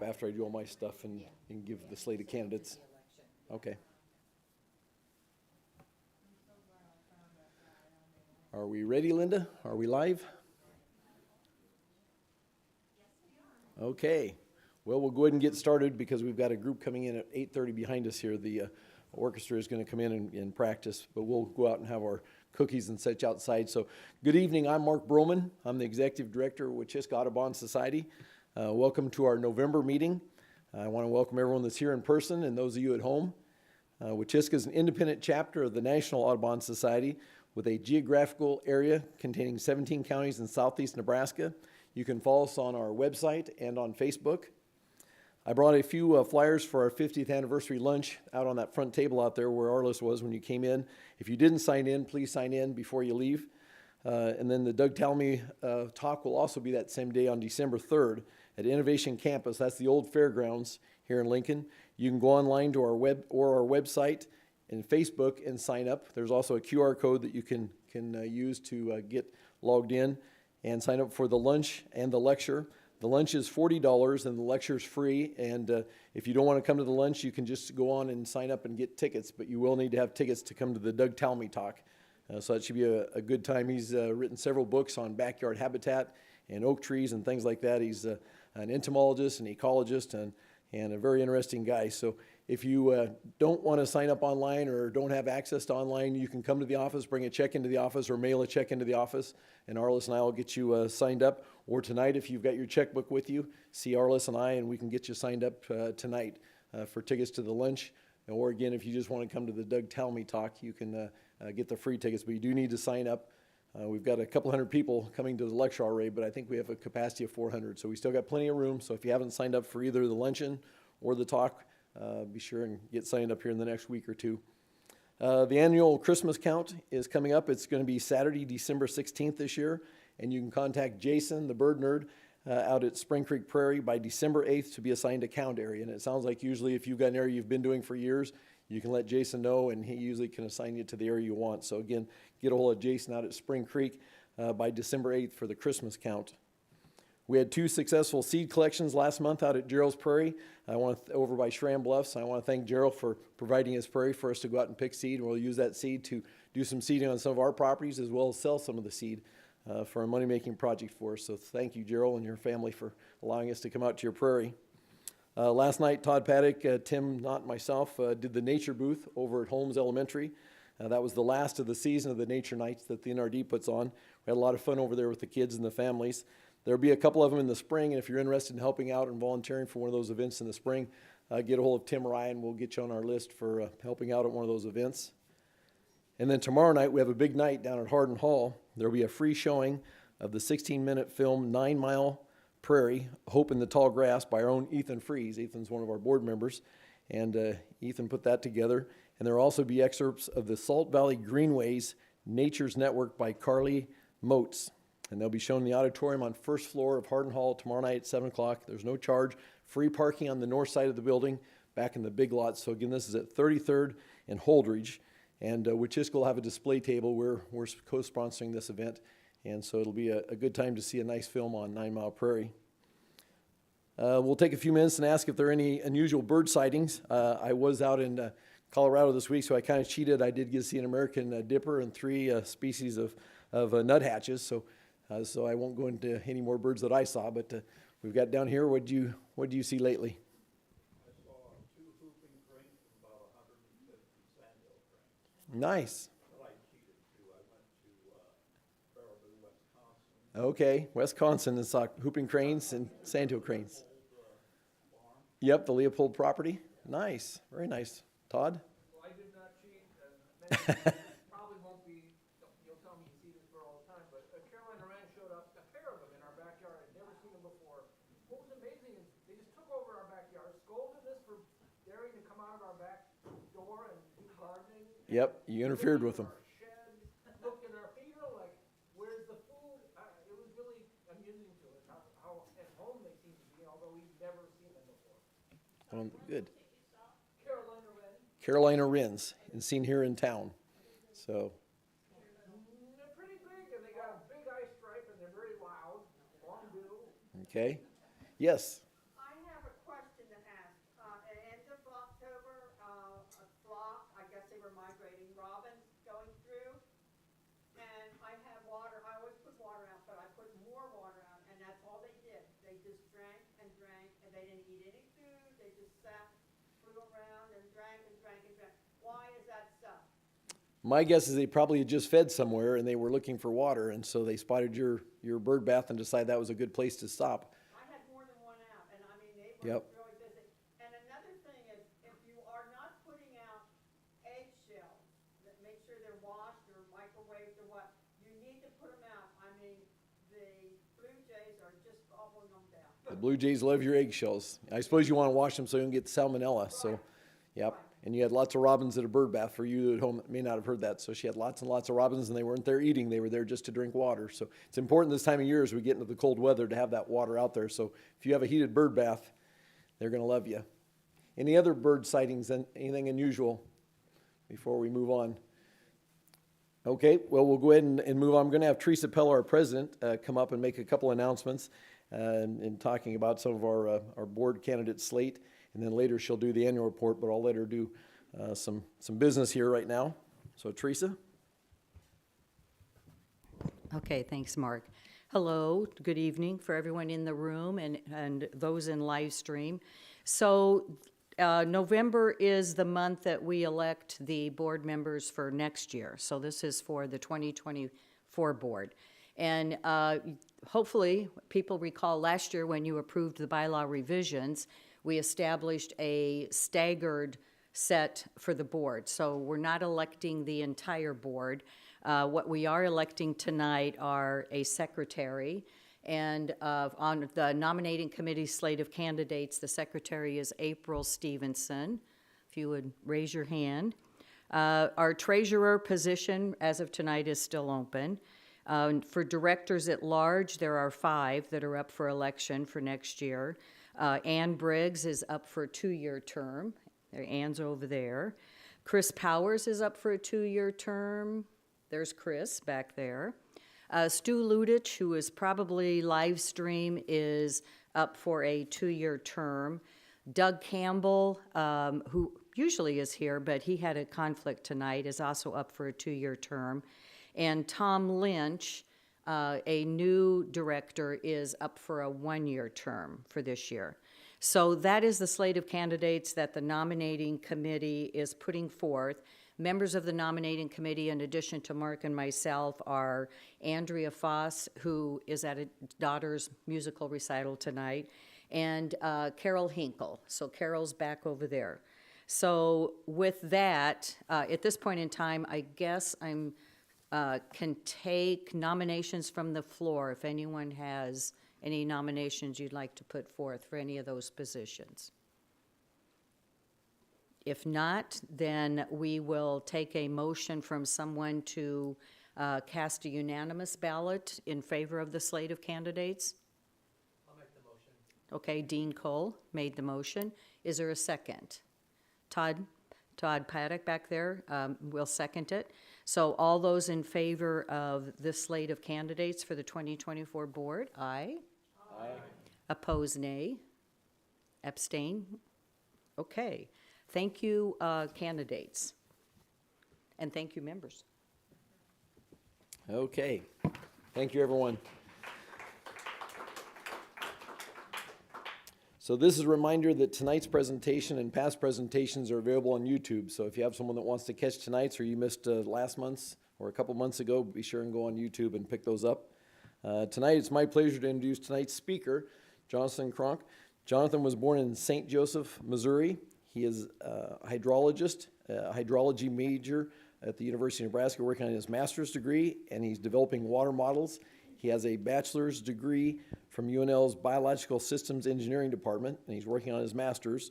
After I do all my stuff and give the slate of candidates. Okay. Are we ready, Linda? Are we live? Okay. Well, we'll go ahead and get started because we've got a group coming in at 8:30 behind us here. The orchestra is going to come in and practice, but we'll go out and have our cookies and such outside. So good evening. I'm Mark Broman. I'm the Executive Director of Wachiska Audubon Society. Welcome to our November meeting. I want to welcome everyone that's here in person and those of you at home. Wachiska is an independent chapter of the National Audubon Society with a geographical area containing 17 counties in southeast Nebraska. You can follow us on our website and on Facebook. I brought a few flyers for our 50th anniversary lunch out on that front table out there where our list was when you came in. If you didn't sign in, please sign in before you leave. And then the Doug Talmy talk will also be that same day on December 3rd at Innovation Campus. That's the old fairgrounds here in Lincoln. You can go online to our website and Facebook and sign up. There's also a QR code that you can use to get logged in and sign up for the lunch and the lecture. The lunch is $40 and the lecture is free. And if you don't want to come to the lunch, you can just go on and sign up and get tickets. But you will need to have tickets to come to the Doug Talmy talk. So that should be a good time. He's written several books on backyard habitat and oak trees and things like that. He's an entomologist, an ecologist, and a very interesting guy. So if you don't want to sign up online or don't have access to online, you can come to the office, bring a check into the office, or mail a check into the office, and Arliss and I will get you signed up. Or tonight, if you've got your checkbook with you, see Arliss and I, and we can get you signed up tonight for tickets to the lunch. Or again, if you just want to come to the Doug Talmy talk, you can get the free tickets, but you do need to sign up. We've got a couple hundred people coming to the lecture already, but I think we have a capacity of 400, so we still got plenty of room. So if you haven't signed up for either the luncheon or the talk, be sure and get signed up here in the next week or two. The annual Christmas count is coming up. It's going to be Saturday, December 16th this year, and you can contact Jason, the bird nerd, out at Spring Creek Prairie by December 8th to be assigned a count area. And it sounds like usually if you've got an area you've been doing for years, you can let Jason know, and he usually can assign you to the area you want. So again, get a hold of Jason out at Spring Creek by December 8th for the Christmas count. We had 2 successful seed collections last month out at Gerald's Prairie. Over by Schramm Bluffs. I want to thank Gerald for providing his prairie for us to go out and pick seed. We'll use that seed to do some seeding on some of our properties as well as sell some of the seed for a money-making project for us. So thank you, Gerald, and your family for allowing us to come out to your prairie. Last night, Todd Paddock, Tim, not myself, did the nature booth over at Holmes Elementary. That was the last of the season of the nature nights that the NRD puts on. We had a lot of fun over there with the kids and the families. There'll be a couple of them in the spring, and if you're interested in helping out and volunteering for one of those events in the spring, get a hold of Tim Ryan. We'll get you on our list for helping out at one of those events. And then tomorrow night, we have a big night down at Hardin Hall. There'll be a free showing of the 16-minute film 9 Mile Prairie, Hope in the Tall Grass by our own Ethan Fries. Ethan's one of our board members, and Ethan put that together. And there will also be excerpts of the Salt Valley Greenways Nature's Network by Carly Motes. And they'll be shown in the auditorium on first floor of Hardin Hall tomorrow night at 7 o'clock. There's no charge. Free parking on the north side of the building back in the big lot. So again, this is at 33rd and Holdridge. And Wachiska will have a display table. We're co-sponsoring this event. And so it'll be a good time to see a nice film on 9 Mile Prairie. We'll take a few minutes and ask if there are any unusual bird sightings. I was out in Colorado this week, so I kind of cheated. I did get to see an American dipper and 3 species of nuthatches. So I won't go into any more birds that I saw, but we've got down here. What do you see lately? I saw 2 whooping cranes and about 150 sandhill cranes. Nice. But I cheated too. I went to Baraboo, Wisconsin. Okay, Wisconsin, and saw whooping cranes and sandhill cranes. Farm. Yep, the Leopold property. Nice, very nice. Todd? Well, I did not cheat, and probably won't be, you'll tell me you see this bird all the time, but a Carolina wren showed up, a pair of them in our backyard. I'd never seen them before. What was amazing is they just took over our backyard, scolded us for daring to come out of our back door and do gardening. Yep, you interfered with them. Our shed, looked at our feet, like, where's the food? It was really amusing to us how at home they seem to be, although we've never seen them before. Good. Carolina wren. Carolina wrens, and seen here in town. So, They're pretty big, and they got a big eye stripe, and they're very loud, long bill. okay. Yes. I have a My guess is they probably had just fed somewhere and they were looking for water, and so they spotted your bird bath and decided that was a good place to stop. I had more than one out, and I mean, they were Yep. really busy. And another thing is, if you are not putting out eggshells, that make sure they're washed or microwaved or what, you need to put them out. I mean, the blue jays are just gobbling them down. The blue jays love your eggshells. I suppose you want to wash them so you don't get salmonella. So, yep. And you had lots of robins at a bird bath. For you at home that may not have heard that. So she had lots and lots of robins, and they weren't there eating. They were there just to drink water. So it's important this time of year as we get into the cold weather to have that water out there. So if you have a heated bird bath, they're going to love you. Any other bird sightings? Anything unusual before we move on? Okay, well, we'll go ahead and move on. I'm going to have Teresa Pella, our president, come up and make a couple announcements in talking about some of our board candidate slate. And then later she'll do the annual report, but I'll let her do some business here right now. So, Teresa? Okay, thanks, Mark. Hello, good evening for everyone in the room and those in live stream. So, November is the month that we elect the board members for next year. So this is for the 2024 board. And hopefully, people recall last year when you approved the bylaw revisions, we established a staggered set for the board. So we're not electing the entire board. What we are electing tonight are a secretary, and on the nominating committee slate of candidates, the secretary is April Stevenson. If you would raise your hand. Our treasurer position, as of tonight, is still open. For directors at large, there are 5 that are up for election for next year. Ann Briggs is up for a 2-year term. Ann's over there. Chris Powers is up for a 2-year term. There's Chris back there. Stu Ludich, who is probably live stream, is up for a 2-year term. Doug Campbell, who usually is here, but he had a conflict tonight, is also up for a 2-year term. And Tom Lynch, a new director, is up for a 1-year term for this year. So that is the slate of candidates that the nominating committee is putting forth. Members of the nominating committee, in addition to Mark and myself, are Andrea Foss, who is at a daughter's musical recital tonight, and Carol Hinkle. So Carol's back over there. So with that, at this point in time, I guess I'm can take nominations from the floor if anyone has any nominations you'd like to put forth for any of those positions. If not, then we will take a motion from someone to cast a unanimous ballot in favor of the slate of candidates. I'll make the motion. Okay, Dean Cole made the motion. Is there a second? Todd Paddock back there will second it. So all those in favor of this slate of candidates for the 2024 board, aye. Aye. Oppose, nay. Abstain? Okay. Thank you, candidates. And thank you, members. Okay. Thank you, everyone. So this is a reminder that tonight's presentation and past presentations are available on YouTube. So if you have someone that wants to catch tonight's or you missed last month's or a couple months ago, be sure and go on YouTube and pick those up. Tonight, it's my pleasure to introduce tonight's speaker, Jonathan Kronk. Jonathan was born in St. Joseph, Missouri. He is a hydrologist, a hydrology major at the University of Nebraska, working on his master's degree, and he's developing water models. He has a bachelor's degree from UNL's Biological Systems Engineering Department, and he's working on his master's.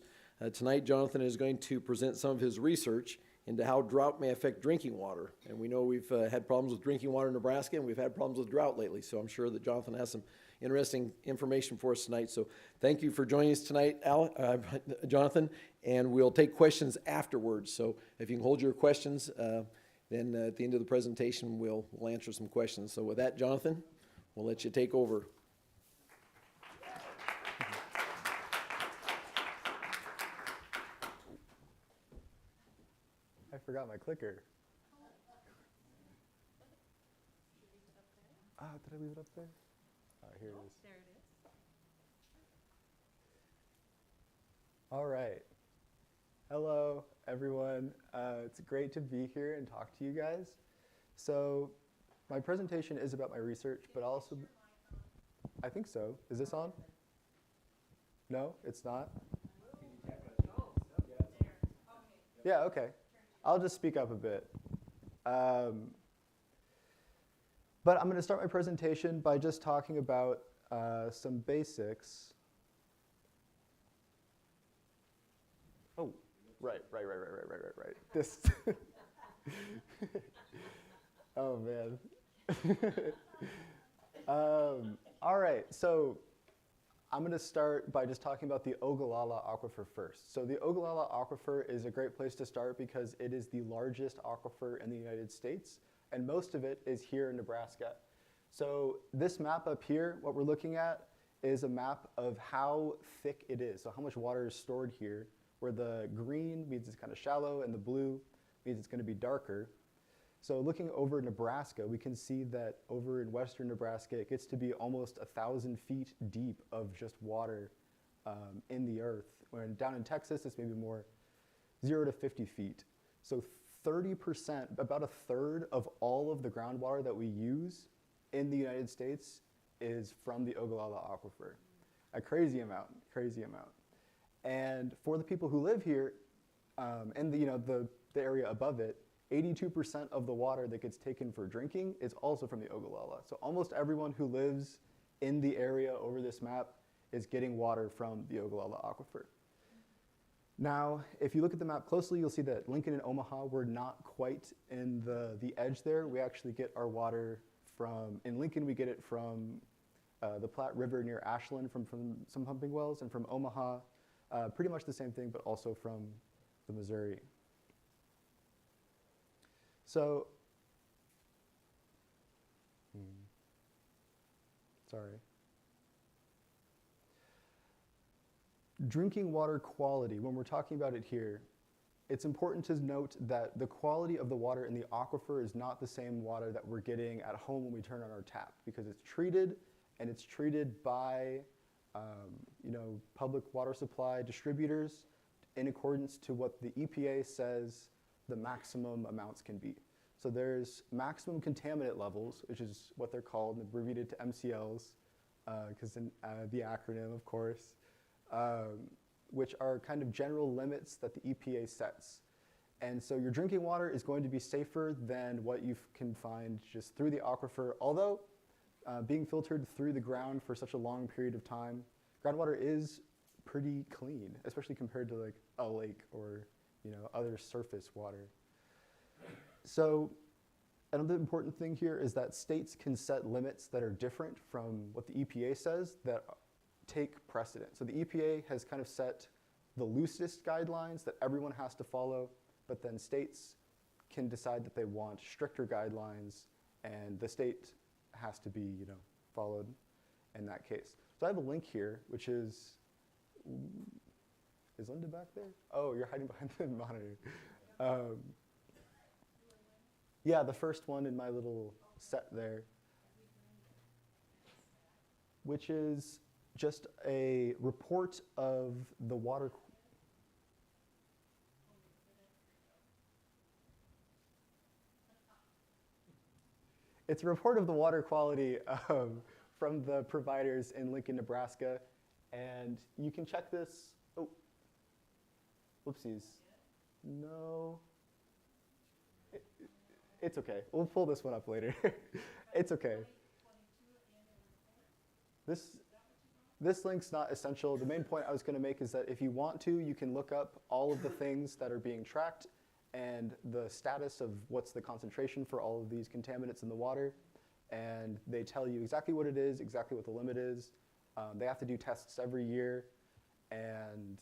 Tonight, Jonathan is going to present some of his research into how drought may affect drinking water. And we know we've had problems with drinking water in Nebraska, and we've had problems with drought lately, so I'm sure that Jonathan has some interesting information for us tonight. So thank you for joining us tonight, Jonathan, and we'll take questions afterwards. So if you can hold your questions, then at the end of the presentation, we'll answer some questions. So with that, Jonathan, we'll let you take over. I forgot my clicker. Ah, did I leave it up there? Here it is. There it is. All right. Hello, everyone. It's great to be here and talk to you guys. So, my presentation is about my research, but also, I think so. Is this on? No, it's not? Yeah, okay. I'll just speak up a bit. But I'm going to start my presentation by just talking about some basics. Oh, right. This. Oh, man. All right, so I'm going to start by just talking about the Ogallala Aquifer first. So the Ogallala Aquifer is a great place to start because it is the largest aquifer in the United States, and most of it is here in Nebraska. So this map up here, what we're looking at is a map of how thick it is, so how much water is stored here, where the green means it's kind of shallow and the blue means it's going to be darker. So looking over Nebraska, we can see that over in western Nebraska, it gets to be almost 1,000 feet deep of just water in the earth. When down in Texas, it's maybe more 0 to 50 feet. So 30%, about a third of all of the groundwater that we use in the United States is from the Ogallala Aquifer. A crazy amount, crazy amount. And for the people who live here, and the area above it, 82% of the water that gets taken for drinking is also from the Ogallala. So almost everyone who lives in the area over this map is getting water from the Ogallala Aquifer. Now, if you look at the map closely, you'll see that Lincoln and Omaha, we're not quite in the edge there. We actually get our water from, in Lincoln, we get it from the Platte River near Ashland from some pumping wells, and from Omaha, pretty much the same thing, but also from the Missouri. So, sorry. Drinking water quality, when we're talking about it here, it's important to note that the quality of the water in the aquifer is not the same water that we're getting at home when we turn on our tap, because it's treated, and it's treated by public water supply distributors in accordance to what the EPA says the maximum amounts can be. So there's maximum contaminant levels, which is what they're called, and abbreviated to MCLs, because the acronym, of course, which are kind of general limits that the EPA sets. And so your drinking water is going to be safer than what you can find just through the aquifer, although being filtered through the ground for such a long period of time, groundwater is pretty clean, especially compared to like a lake or other surface water. So another important thing here is that states can set limits that are different from what the EPA says that take precedent. So the EPA has kind of set the loosest guidelines that everyone has to follow, but then states can decide that they want stricter guidelines, and the state has to be followed in that case. So I have a link here, which is Linda back there? Oh, you're hiding behind the monitor. Yeah, the first one in my little set there, which is just a report of the water. It's a report of the water quality from the providers in Lincoln, Nebraska, and you can check this. Oh, whoopsies. No. It's okay. We'll pull this one up later. It's okay. This link's not essential. The main point I was going to make is that if you want to, you can look up all of the things that are being tracked and the status of what's the concentration for all of these contaminants in the water. And they tell you exactly what it is, exactly what the limit is. They have to do tests every year, and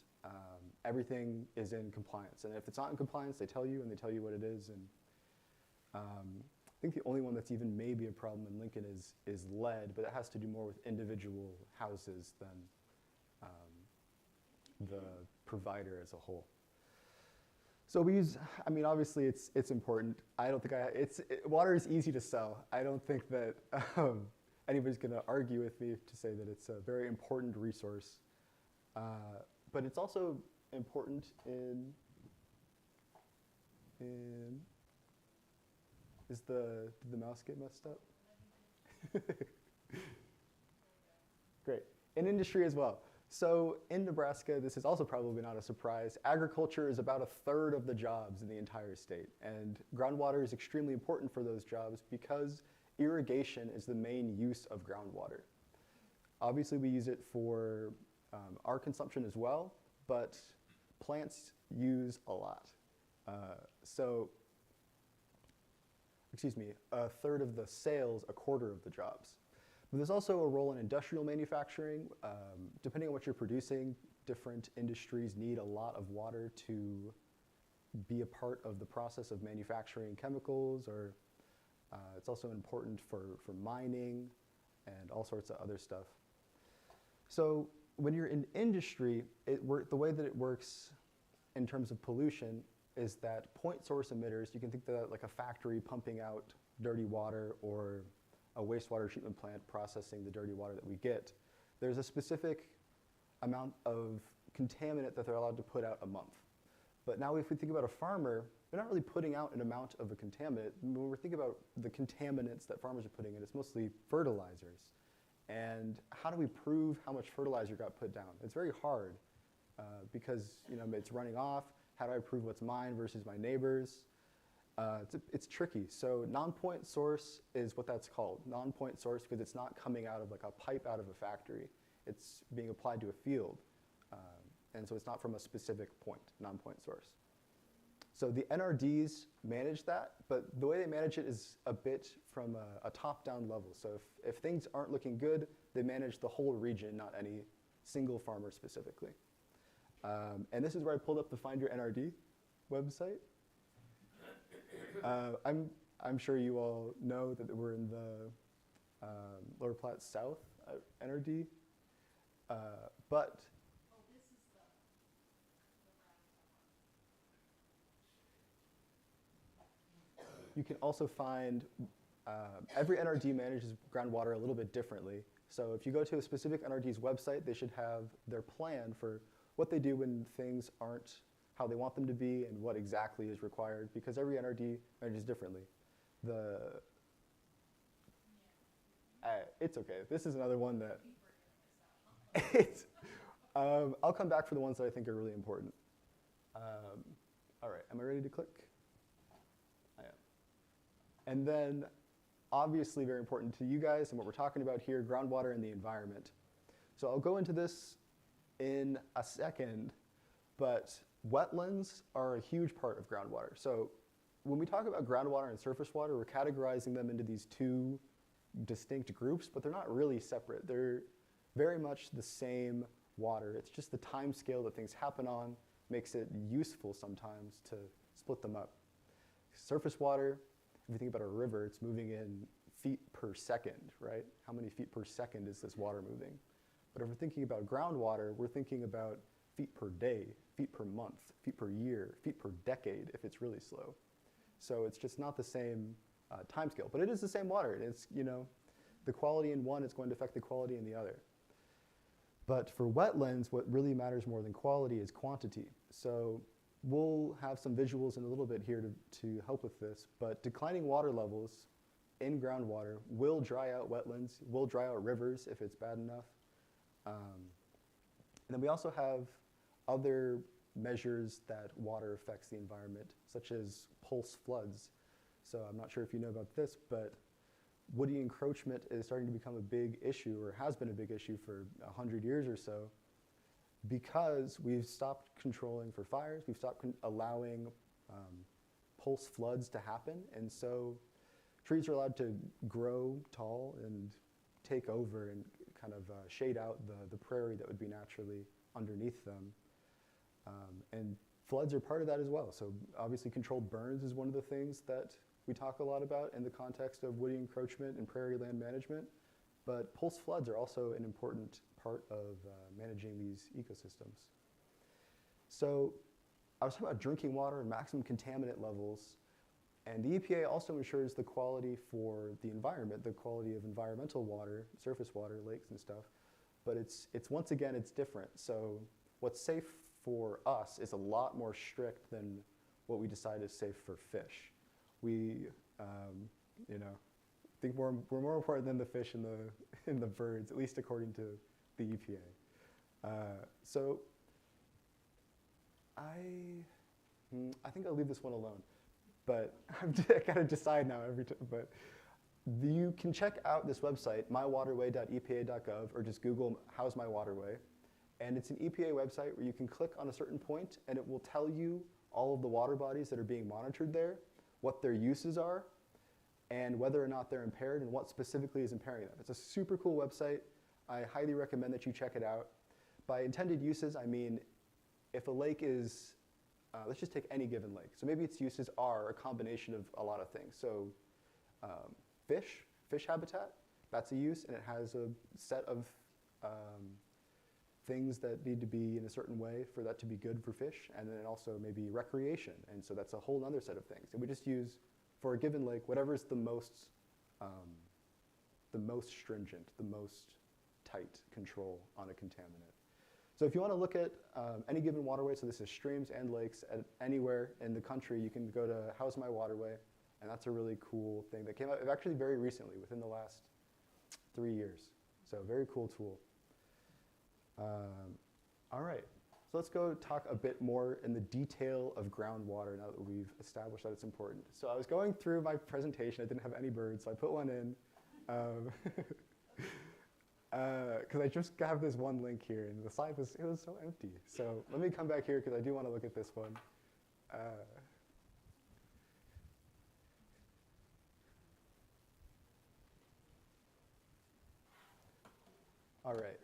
everything is in compliance. And if it's not in compliance, they tell you, and they tell you what it is. And I think the only one that's even maybe a problem in Lincoln is lead, but it has to do more with individual houses than the provider as a whole. So we use, obviously it's important. I don't think water is easy to sell. I don't think that anybody's gonna argue with me to say that it's a very important resource. But it's also important in And did the mouse get messed up? Great. In industry as well. So in Nebraska, this is also probably not a surprise, agriculture is about a third of the jobs in the entire state. And groundwater is extremely important for those jobs because irrigation is the main use of groundwater. Obviously, we use it for our consumption as well, but plants use a lot. A third of the sales, a quarter of the jobs. But there's also a role in industrial manufacturing. Depending on what you're producing, different industries need a lot of water to be a part of the process of manufacturing chemicals, or it's also important for mining and all sorts of other stuff. So when you're in industry, the way that it works in terms of pollution is that point source emitters, you can think of that like a factory pumping out dirty water or a wastewater treatment plant processing the dirty water that we get. There's a specific amount of contaminant that they're allowed to put out a month. But now if we think about a farmer, they're not really putting out an amount of a contaminant. When we're thinking about the contaminants that farmers are putting in, it's mostly fertilizers. And how do we prove how much fertilizer got put down? It's very hard because it's running off. How do I prove what's mine versus my neighbor's? It's tricky. So non-point source is what that's called. Non-point source because it's not coming out of like a pipe out of a factory. It's being applied to a field. And so it's not from a specific point, non-point source. So the NRDs manage that, but the way they manage it is a bit from a top-down level. So if things aren't looking good, they manage the whole region, not any single farmer specifically. And this is where I pulled up the Find Your NRD website. I'm sure you all know that we're in the Lower Platte South NRD, but you can also find every NRD manages groundwater a little bit differently. So if you go to a specific NRD's website, they should have their plan for what they do when things aren't how they want them to be and what exactly is required, because every NRD manages differently. It's okay. This is another one that I'll come back for the ones that I think are really important. All right, am I ready to click? I am. And then, obviously very important to you guys and what we're talking about here, groundwater and the environment. So I'll go into this in a second, but wetlands are a huge part of groundwater. So when we talk about groundwater and surface water, we're categorizing them into these two distinct groups, but they're not really separate. They're very much the same water. It's just the time scale that things happen on makes it useful sometimes to split them up. Surface water, if you think about a river, it's moving in feet per second, right? How many feet per second is this water moving? But if we're thinking about groundwater, we're thinking about feet per day, feet per month, feet per year, feet per decade if it's really slow. So it's just not the same time scale, but it is the same water. It's, the quality in one is going to affect the quality in the other. But for wetlands, what really matters more than quality is quantity. So we'll have some visuals in a little bit here to help with this, but declining water levels in groundwater will dry out wetlands, will dry out rivers if it's bad enough. And then we also have other measures that water affects the environment, such as pulse floods. So I'm not sure if you know about this, but woody encroachment is starting to become a big issue, or has been a big issue for 100 years or so, because we've stopped controlling for fires, we've stopped allowing pulse floods to happen, and so trees are allowed to grow tall and take over and kind of shade out the prairie that would be naturally underneath them. And floods are part of that as well. So obviously controlled burns is one of the things that we talk a lot about in the context of woody encroachment and prairie land management. But pulse floods are also an important part of managing these ecosystems. So I was talking about drinking water and maximum contaminant levels. And the EPA also ensures the quality for the environment, the quality of environmental water, surface water, lakes and stuff. But it's once again, it's different. So what's safe for us is a lot more strict than what we decide is safe for fish. We, think we're more important than the fish and the birds, at least according to the EPA. So I think I'll leave this one alone, but I gotta decide now every time. But you can check out this website, mywaterway.epa.gov, or just Google "How's My Waterway," and it's an EPA website where you can click on a certain point, and it will tell you all of the water bodies that are being monitored there, what their uses are, and whether or not they're impaired, and what specifically is impairing them. It's a super cool website. I highly recommend that you check it out. By intended uses, I mean if a lake is, let's just take any given lake. So maybe its uses are a combination of a lot of things. So fish habitat, that's a use, and it has a set of things that need to be in a certain way for that to be good for fish, and then also maybe recreation, and so that's a whole other set of things. And we just use, for a given lake, whatever's the most stringent, the most tight control on a contaminant. So if you want to look at any given waterway, so this is streams and lakes at anywhere in the country, you can go to How's My Waterway, and that's a really cool thing that came out actually very recently, within the last 3 years. So very cool tool. All right, so let's go talk a bit more in the detail of groundwater now that we've established that it's important. So I was going through my presentation, I didn't have any birds, so I put one in. Because I just have this one link here, and the slide was so empty. So let me come back here, because I do want to look at this one. All right.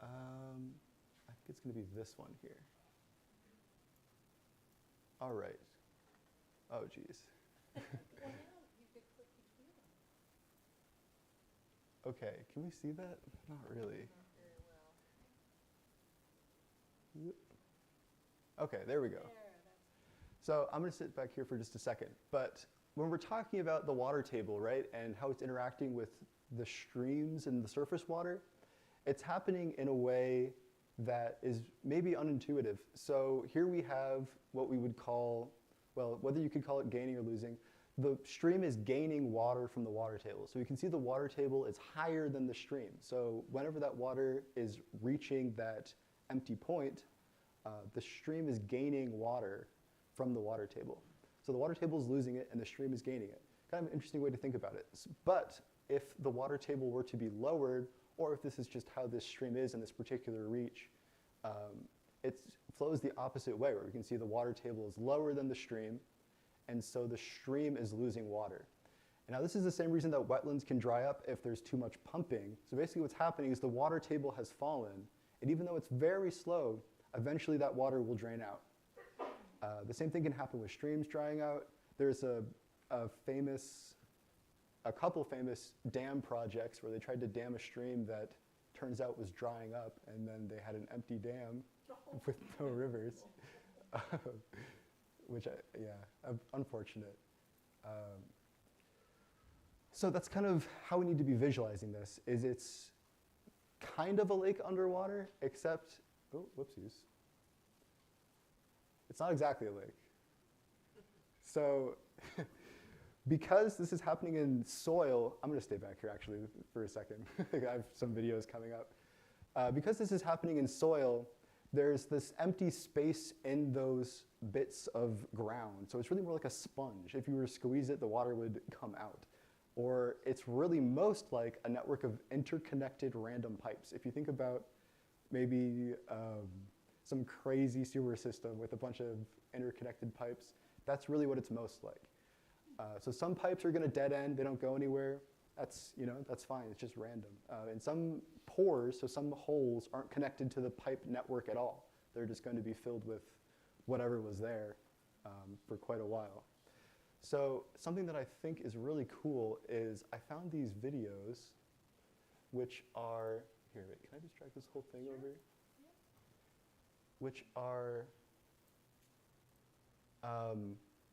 I think it's going to be this one here. All right. Oh, geez. Okay, can we see that? Not really. Okay, there we go. So I'm going to sit back here for just a second. But when we're talking about the water table, right, and how it's interacting with the streams and the surface water, it's happening in a way that is maybe unintuitive. So here we have what we would call, well, whether you could call it gaining or losing, the stream is gaining water from the water table. So you can see the water table is higher than the stream. So whenever that water is reaching that empty point, the stream is gaining water from the water table. So the water table is losing it and the stream is gaining it. Kind of an interesting way to think about it. But if the water table were to be lowered, or if this is just how this stream is in this particular reach, it flows the opposite way, where we can see the water table is lower than the stream, and so the stream is losing water. And now this is the same reason that wetlands can dry up if there's too much pumping. So basically what's happening is the water table has fallen, and even though it's very slow, eventually that water will drain out. The same thing can happen with streams drying out. There's a couple famous dam projects where they tried to dam a stream that turns out was drying up, and then they had an empty dam with no rivers, which, unfortunate. So that's kind of how we need to be visualizing this, is it's kind of a lake underwater, except, oh, whoopsies. It's not exactly a lake. So because this is happening in soil, I'm going to stay back here actually for a second. I have some videos coming up. Because this is happening in soil, there's this empty space in those bits of ground. So it's really more like a sponge. If you were to squeeze it, the water would come out. Or it's really most like a network of interconnected random pipes. If you think about maybe some crazy sewer system with a bunch of interconnected pipes, that's really what it's most like. So some pipes are going to dead end, they don't go anywhere. That's fine, it's just random. And some pores, so some holes, aren't connected to the pipe network at all. They're just going to be filled with whatever was there for quite a while. So something that I think is really cool is I found these videos, which are, here, wait, can I just drag this whole thing over? Yeah. Which are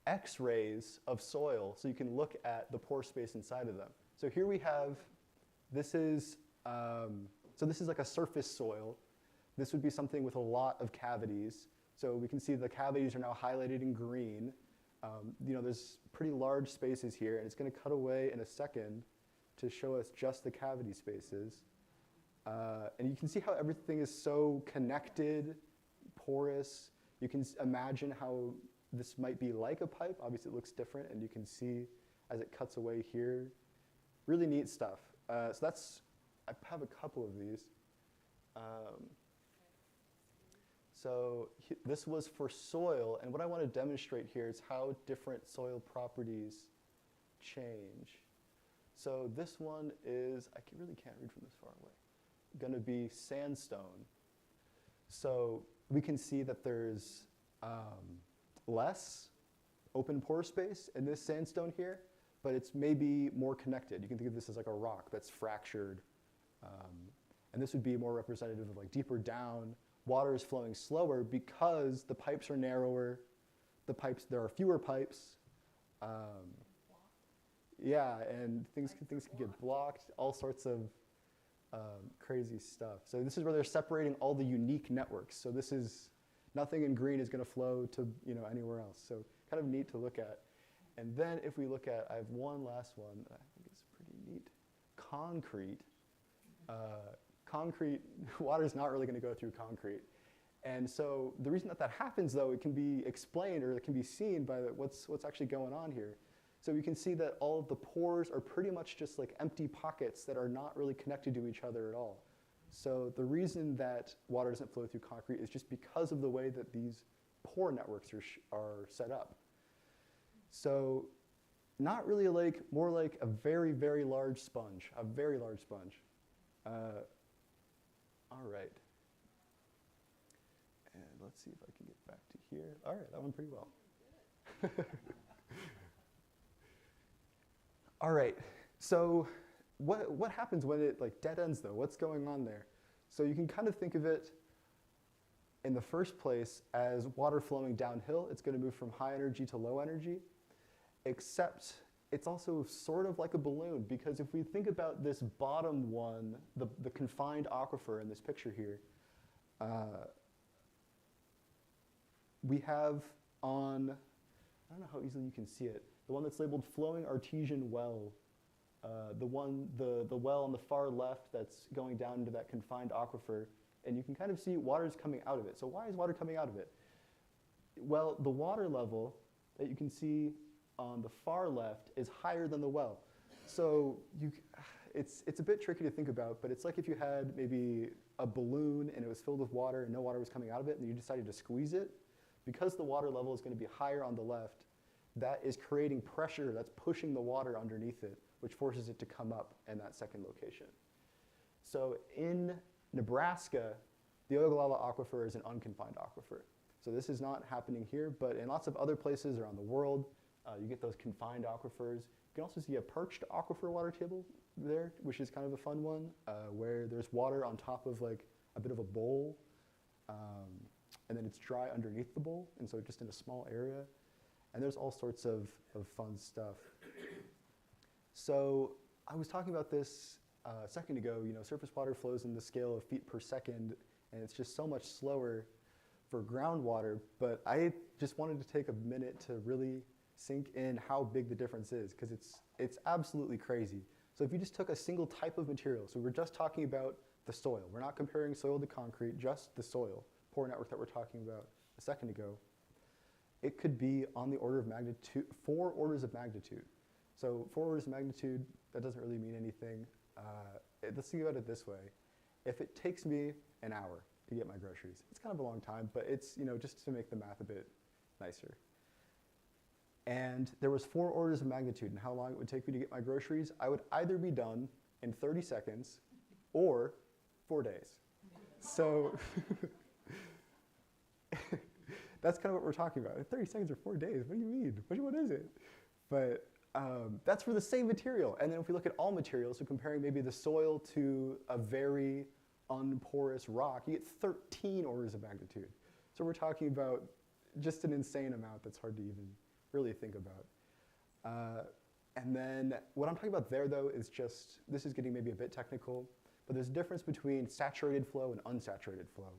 X-rays of soil, so you can look at the pore space inside of them. So here we have, this is like a surface soil. This would be something with a lot of cavities. So we can see the cavities are now highlighted in green. There's pretty large spaces here, and it's going to cut away in a second to show us just the cavity spaces. And you can see how everything is so connected, porous. You can imagine how this might be like a pipe. Obviously, it looks different, and you can see as it cuts away here. Really neat stuff. I have a couple of these. This was for soil, and what I want to demonstrate here is how different soil properties change. So this one is, really can't read from this far away, going to be sandstone. So we can see that there's less open pore space in this sandstone here, but it's maybe more connected. You can think of this as like a rock that's fractured. And this would be more representative of like deeper down, water is flowing slower because the pipes are narrower. There are fewer pipes. And things can get blocked, all sorts of crazy stuff. So this is where they're separating all the unique networks. So this is, nothing in green is going to flow to anywhere else. So kind of neat to look at. And then if we look at, I have one last one that I think is pretty neat. Concrete. Water is not really going to go through concrete. And so the reason that happens, though, it can be explained or it can be seen by what's actually going on here. So you can see that all of the pores are pretty much just like empty pockets that are not really connected to each other at all. So the reason that water doesn't flow through concrete is just because of the way that these pore networks are set up. So not really a lake, more like a very, very large sponge, a very large sponge. All right. And let's see if I can get back to here. All right, that went pretty well. All right, so what happens when it dead ends though? What's going on there? So you can kind of think of it in the first place as water flowing downhill. It's going to move from high energy to low energy, except it's also sort of like a balloon, because if we think about this bottom one, the confined aquifer in this picture here, we have on, I don't know how easily you can see it, the one that's labeled flowing artesian well, the well on the far left that's going down into that confined aquifer, and you can kind of see water's coming out of it. So why is water coming out of it? Well, the water level that you can see on the far left is higher than the well. So it's a bit tricky to think about, but it's like if you had maybe a balloon and it was filled with water and no water was coming out of it, and you decided to squeeze it. Because the water level is going to be higher on the left, that is creating pressure that's pushing the water underneath it, which forces it to come up in that second location. So in Nebraska, the Ogallala Aquifer is an unconfined aquifer. So this is not happening here, but in lots of other places around the world, you get those confined aquifers. You can also see a perched aquifer water table there, which is kind of a fun one, where there's water on top of like a bit of a bowl, and then it's dry underneath the bowl, and so just in a small area. And there's all sorts of fun stuff. So I was talking about this a second ago. Surface water flows in the scale of feet per second, and it's just so much slower for groundwater. But I just wanted to take a minute to really sink in how big the difference is, because it's absolutely crazy. So if you just took a single type of material, so we're just talking about the soil. We're not comparing soil to concrete, just the soil, pore network that we're talking about a second ago. It could be on the order of magnitude, 4 orders of magnitude. So 4 orders of magnitude, that doesn't really mean anything. Let's think about it this way. If it takes me an hour to get my groceries, it's kind of a long time, but it's, just to make the math a bit nicer. And there was 4 orders of magnitude in how long it would take me to get my groceries. I would either be done in 30 seconds or 4 days. So that's kind of what we're talking about. 30 seconds or 4 days, what do you mean? What is it? But that's for the same material. And then if we look at all materials, so comparing maybe the soil to a very unporous rock, you get 13 orders of magnitude. So we're talking about just an insane amount that's hard to even really think about. And then what I'm talking about there, though, is just, this is getting maybe a bit technical, but there's a difference between saturated flow and unsaturated flow.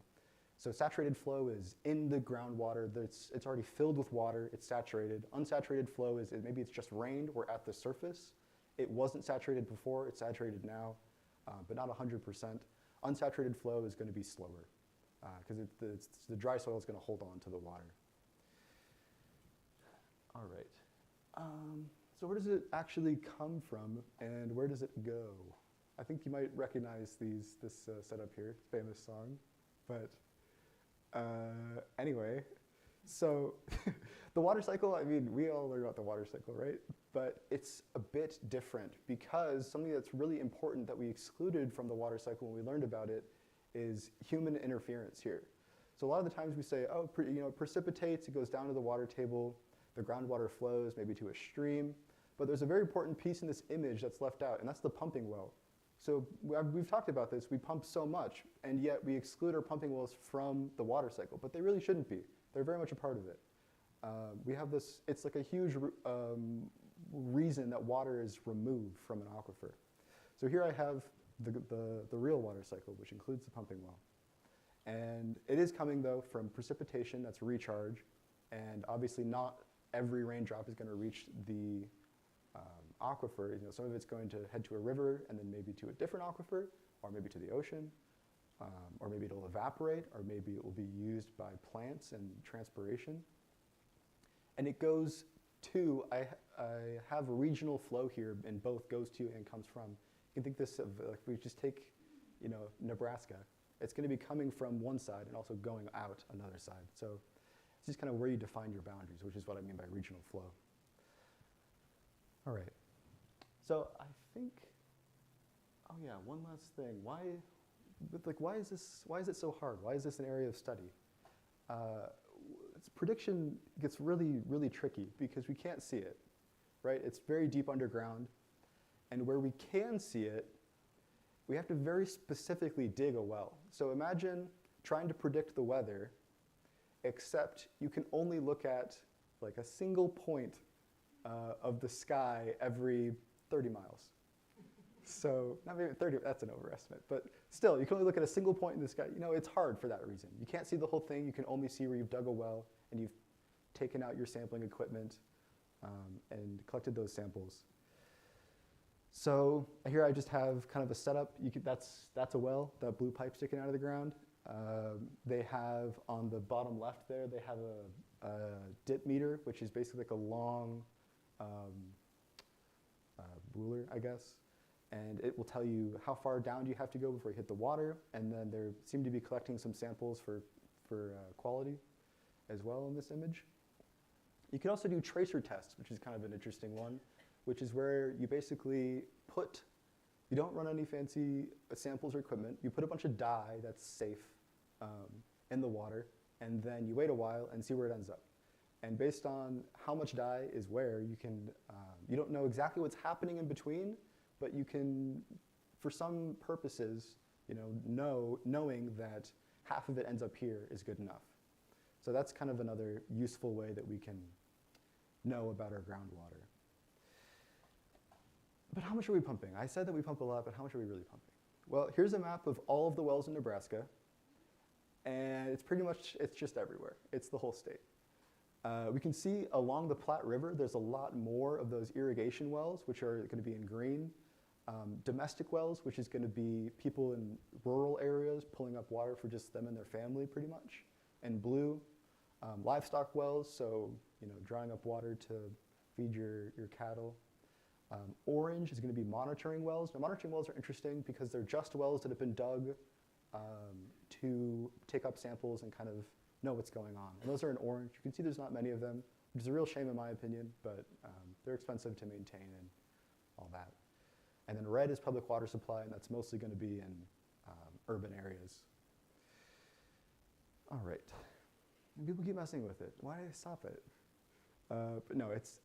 So saturated flow is in the groundwater. It's already filled with water. It's saturated. Unsaturated flow is maybe it's just rained. We're at the surface. It wasn't saturated before. It's saturated now, but not 100%. Unsaturated flow is going to be slower because the dry soil is going to hold on to the water. All right. So where does it actually come from, and where does it go? I think you might recognize this setup here, famous song, but anyway, so the water cycle, I mean, we all learn about the water cycle, right? But it's a bit different because something that's really important that we excluded from the water cycle when we learned about it is human interference here. So a lot of the times we say, oh, it precipitates, it goes down to the water table, the groundwater flows maybe to a stream, but there's a very important piece in this image that's left out, and that's the pumping well. So we've talked about this, we pump so much, and yet we exclude our pumping wells from the water cycle, but they really shouldn't be. They're very much a part of it. We have this, it's like a huge reason that water is removed from an aquifer. So here I have the real water cycle, which includes the pumping well. And it is coming, though, from precipitation that's recharge, and obviously not every raindrop is going to reach the aquifer. Some of it's going to head to a river and then maybe to a different aquifer, or maybe to the ocean, or maybe it'll evaporate, or maybe it will be used by plants and transpiration. And it goes to, I have a regional flow here in both goes to and comes from. You can think this of, like, we just take, Nebraska. It's going to be coming from one side and also going out another side. So it's just kind of where you define your boundaries, which is what I mean by regional flow. All right. So I think, oh yeah, one last thing. Why is it so hard? Why is this an area of study? Prediction gets really, really tricky because we can't see it, right? It's very deep underground. And where we can see it, we have to very specifically dig a well. So imagine trying to predict the weather, except you can only look at like a single point of the sky every 30 miles. So, not maybe 30, that's an overestimate, but still, you can only look at a single point in the sky. It's hard for that reason. You can't see the whole thing. You can only see where you've dug a well and you've taken out your sampling equipment and collected those samples. So here I just have kind of a setup. That's a well, that blue pipe sticking out of the ground. They have on the bottom left there, they have a dip meter, which is basically like a long ruler, I guess. And it will tell you how far down do you have to go before you hit the water. And then they seem to be collecting some samples for quality as well in this image. You can also do tracer tests, which is kind of an interesting one, which is where you basically you don't run any fancy samples or equipment. You put a bunch of dye that's safe in the water, and then you wait a while and see where it ends up. And based on how much dye is where, you don't know exactly what's happening in between, but you can, for some purposes, knowing that half of it ends up here is good enough. So that's kind of another useful way that we can know about our groundwater. But how much are we pumping? I said that we pump a lot, but how much are we really pumping? Well, here's a map of all of the wells in Nebraska, and it's just everywhere. It's the whole state. We can see along the Platte River, there's a lot more of those irrigation wells, which are going to be in green. Domestic wells, which is going to be people in rural areas pulling up water for just them and their family, pretty much, in blue. Livestock wells, so drawing up water to feed your cattle. Orange is going to be monitoring wells. Now, monitoring wells are interesting because they're just wells that have been dug to take up samples and kind of know what's going on. And those are in orange. You can see there's not many of them, which is a real shame in my opinion, but they're expensive to maintain and all that. And then red is public water supply, and that's mostly going to be in urban areas. All right. And people keep messing with it. Why did I stop it? But no, it's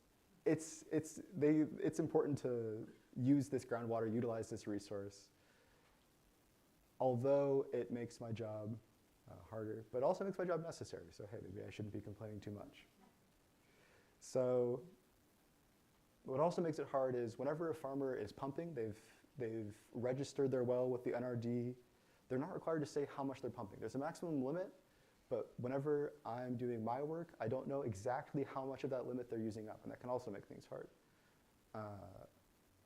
important to use this groundwater, utilize this resource, although it makes my job harder, but also makes my job necessary. So hey, maybe I shouldn't be complaining too much. So what also makes it hard is whenever a farmer is pumping, they've registered their well with the NRD, they're not required to say how much they're pumping. There's a maximum limit, but whenever I'm doing my work, I don't know exactly how much of that limit they're using up, and that can also make things hard.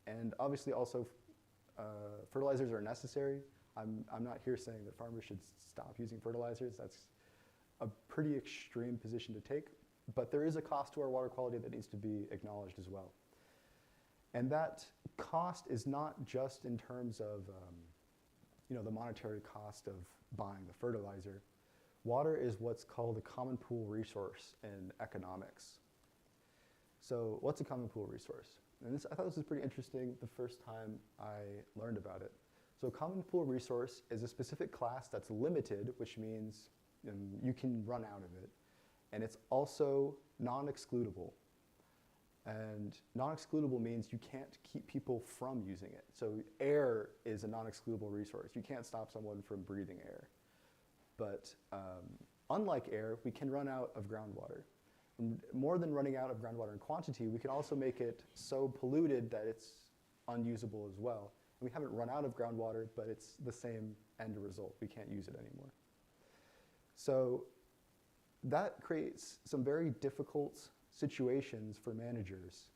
And obviously also, fertilizers are necessary. I'm not here saying that farmers should stop using fertilizers. That's a pretty extreme position to take, but there is a cost to our water quality that needs to be acknowledged as well. And that cost is not just in terms of the monetary cost of buying the fertilizer. Water is what's called a common pool resource in economics. So what's a common pool resource? And I thought this was pretty interesting the first time I learned about it. So a common pool resource is a specific class that's limited, which means you can run out of it. And it's also non-excludable. And non-excludable means you can't keep people from using it. So air is a non-excludable resource. You can't stop someone from breathing air. But unlike air, we can run out of groundwater. And more than running out of groundwater in quantity, we can also make it so polluted that it's unusable as well. And we haven't run out of groundwater, but it's the same end result. We can't use it anymore. So that creates some very difficult situations for managers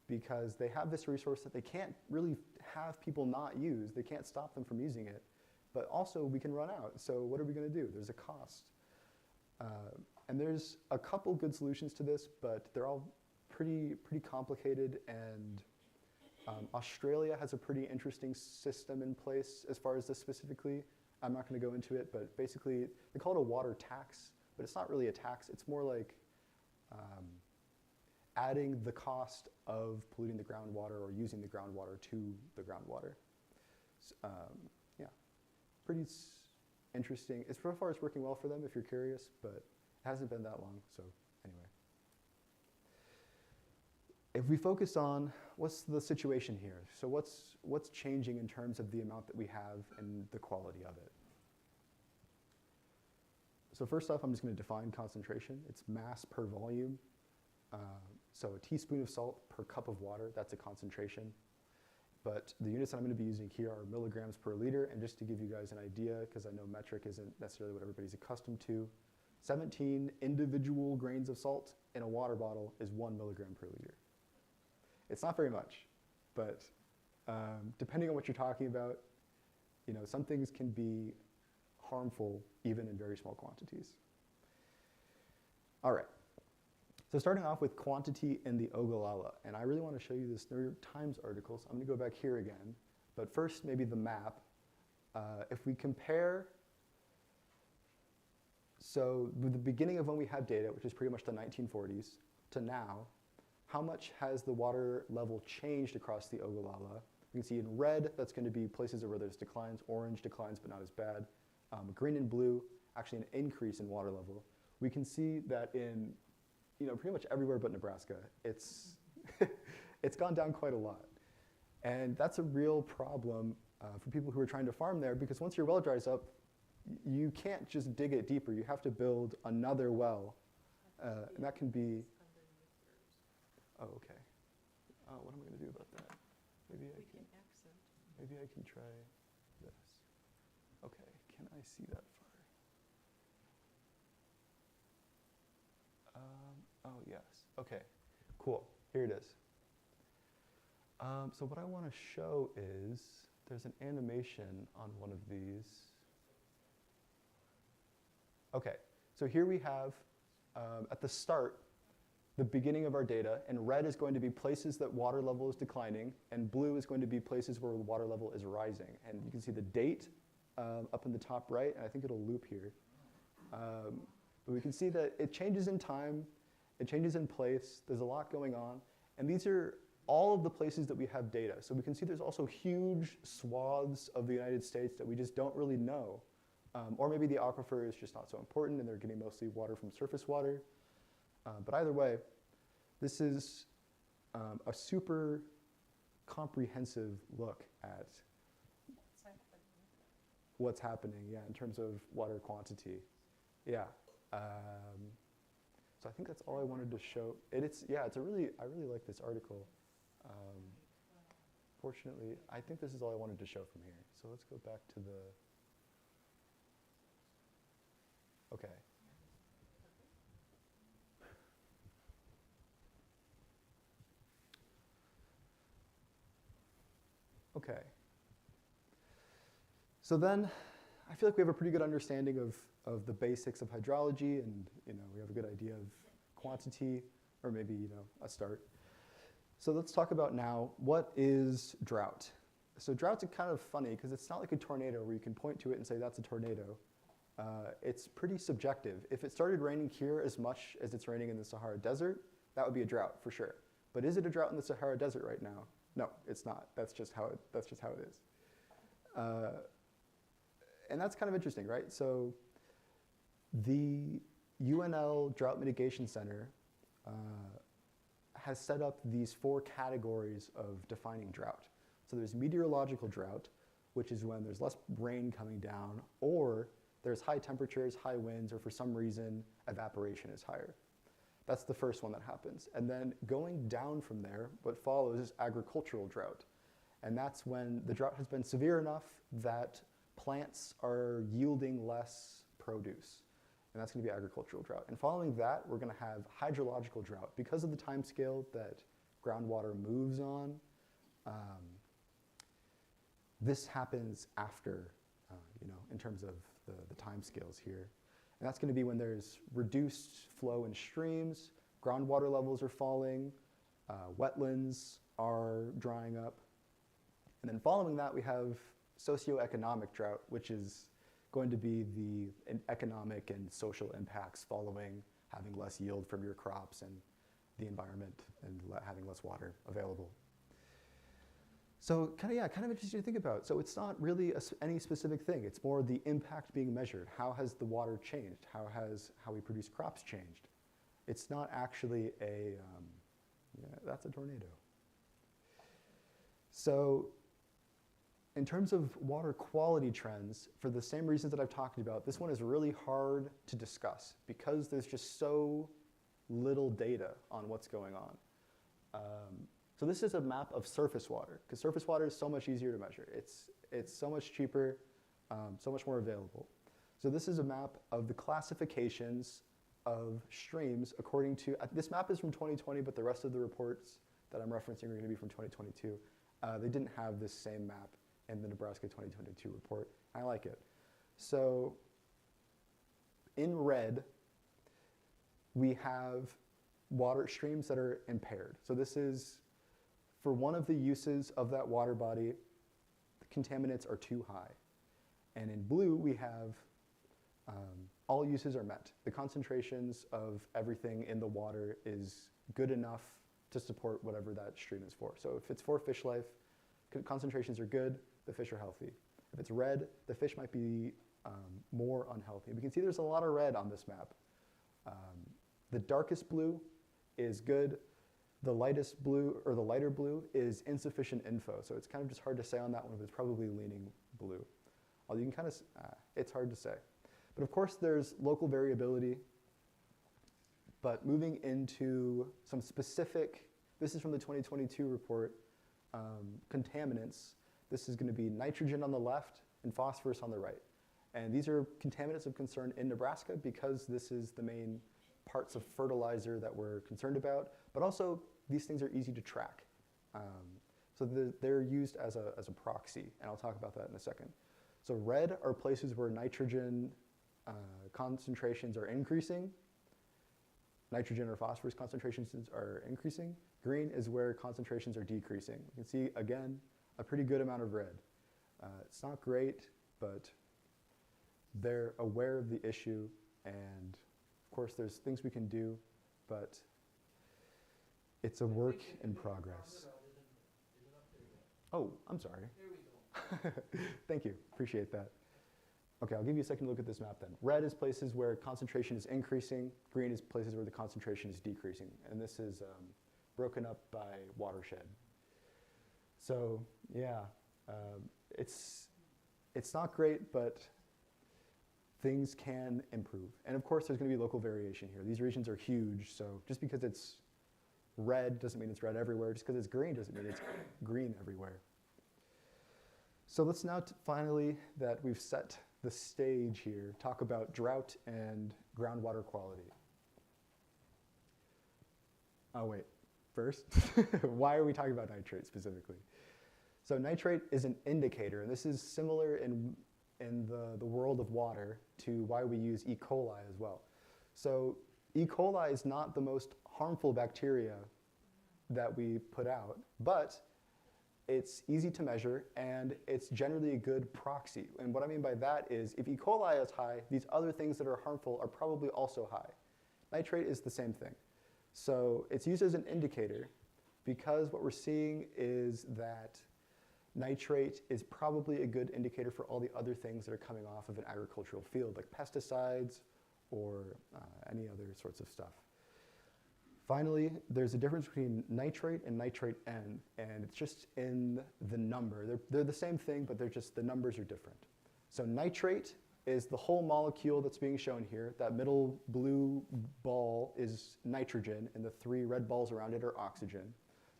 because they have this resource that they can't really have people not use. They can't stop them from using it. But also, we can run out. So what are we going to do? There's a cost. And there's a couple good solutions to this, but they're all pretty complicated. And Australia has a pretty interesting system in place as far as this specifically. I'm not going to go into it, but basically, they call it a water tax. But it's not really a tax. It's more like adding the cost of polluting the groundwater or using the groundwater to the groundwater. Yeah, pretty interesting. So far, it's working well for them if you're curious, but it hasn't been that long, so anyway. If we focus on what's the situation here, so what's changing in terms of the amount that we have and the quality of it? So first off, I'm just going to define concentration. It's mass per volume. So a teaspoon of salt per cup of water, that's a concentration. But the units that I'm going to be using here are milligrams per liter. And just to give you guys an idea, because I know metric isn't necessarily what everybody's accustomed to, 17 individual grains of salt in a water bottle is 1 milligram per liter. It's not very much, but depending on what you're talking about, some things can be harmful even in very small quantities. All right. So starting off with quantity in the Ogallala, and I really want to show you this New York Times article, so I'm going to go back here again. But first, maybe the map. If we compare, so with the beginning of when we have data, which is pretty much the 1940s, to now, how much has the water level changed across the Ogallala? You can see in red, that's going to be places where there's declines, orange declines, but not as bad. Green and blue, actually an increase in water level. We can see that in pretty much everywhere but Nebraska, it's gone down quite a lot. And that's a real problem for people who are trying to farm there, because once your well dries up, you can't just dig it deeper. You have to build another well. And that can be, oh, okay. What am I going to do about that? Maybe I can try this. Okay, can I see that far? Oh, yes. Okay, cool. Here it is. So what I want to show is there's an animation on one of these. Okay, so here we have, at the start, the beginning of our data, and red is going to be places that water level is declining, and blue is going to be places where the water level is rising. And you can see the date up in the top right, and I think it'll loop here. But we can see that it changes in time, it changes in place, there's a lot going on, and these are all of the places that we have data. So we can see there's also huge swaths of the United States that we just don't really know. Or maybe the aquifer is just not so important and they're getting mostly water from surface water. But either way, this is a super comprehensive look at what's happening, yeah, in terms of water quantity. Yeah. So I think that's all I wanted to show. I really like this article. Fortunately, I think this is all I wanted to show from here. So let's go back to the Okay. Okay. So then, I feel like we have a pretty good understanding of the basics of hydrology, and we have a good idea of quantity, or maybe a start. So let's talk about now, what is drought? So drought's kind of funny because it's not like a tornado where you can point to it and say that's a tornado. It's pretty subjective. If it started raining here as much as it's raining in the Sahara Desert, that would be a drought for sure. But is it a drought in the Sahara Desert right now? No, it's not. That's just how it is. And that's kind of interesting, right? So the UNL Drought Mitigation Center has set up these 4 categories of defining drought. So there's meteorological drought, which is when there's less rain coming down, or there's high temperatures, high winds, or for some reason, evaporation is higher. That's the first one that happens. And then going down from there, what follows is agricultural drought. And that's when the drought has been severe enough that plants are yielding less produce. And that's going to be agricultural drought. And following that, we're going to have hydrological drought. Because of the time scale that groundwater moves on, this happens after, in terms of the time scales here. And that's going to be when there's reduced flow in streams, groundwater levels are falling, wetlands are drying up. And then following that, we have socioeconomic drought, which is going to be the economic and social impacts following having less yield from your crops and the environment and having less water available. So kind of interesting to think about. So it's not really any specific thing. It's more the impact being measured. How has the water changed? How we produce crops changed? It's not actually that's a tornado. So in terms of water quality trends, for the same reasons that I've talked about, this one is really hard to discuss because there's just so little data on what's going on. So this is a map of surface water, because surface water is so much easier to measure. It's so much cheaper, so much more available. So this is a map of the classifications of streams according to, this map is from 2020, but the rest of the reports that I'm referencing are going to be from 2022. They didn't have this same map in the Nebraska 2022 report. I like it. So in red, we have water streams that are impaired. So this is, for one of the uses of that water body, the contaminants are too high. And in blue, we have all uses are met. The concentrations of everything in the water is good enough to support whatever that stream is for. So if it's for fish life, concentrations are good, the fish are healthy. If it's red, the fish might be more unhealthy. We can see there's a lot of red on this map. The darkest blue is good. The lightest blue, or the lighter blue, is insufficient info. So it's kind of just hard to say on that one, but it's probably leaning blue. Although you can kind of, it's hard to say. But of course there's local variability. But moving into some specific, this is from the 2022 report, contaminants. This is going to be nitrogen on the left and phosphorus on the right. And these are contaminants of concern in Nebraska because this is the main parts of fertilizer that we're concerned about, but also these things are easy to track. So they're used as a proxy, and I'll talk about that in a second. So red are places where nitrogen concentrations are increasing. Nitrogen or phosphorus concentrations are increasing. Green is where concentrations are decreasing. You can see, again, a pretty good amount of red. It's not great, but they're aware of the issue, and of course there's things we can do, but it's a work in progress. Oh, I'm sorry. There we go. Thank you, appreciate that. Okay, I'll give you a second to look at this map then. Red is places where concentration is increasing. Green is places where the concentration is decreasing. And this is broken up by watershed. So yeah, it's not great, but things can improve. And of course, there's going to be local variation here. These regions are huge, so just because it's red doesn't mean it's red everywhere. Just because it's green doesn't mean it's green everywhere. So let's now finally that we've set the stage here, talk about drought and groundwater quality. Oh wait, first, why are we talking about nitrate specifically? So nitrate is an indicator, and this is similar in the world of water to why we use E. coli as well. So E. coli is not the most harmful bacteria that we put out, but it's easy to measure and it's generally a good proxy. And what I mean by that is if E. coli is high, these other things that are harmful are probably also high. Nitrate is the same thing. So it's used as an indicator because what we're seeing is that nitrate is probably a good indicator for all the other things that are coming off of an agricultural field, like pesticides or any other sorts of stuff. Finally, there's a difference between nitrate and nitrate N, and it's just in the number. They're the same thing, but the numbers are different. So nitrate is the whole molecule that's being shown here. That middle blue ball is nitrogen, and the 3 red balls around it are oxygen.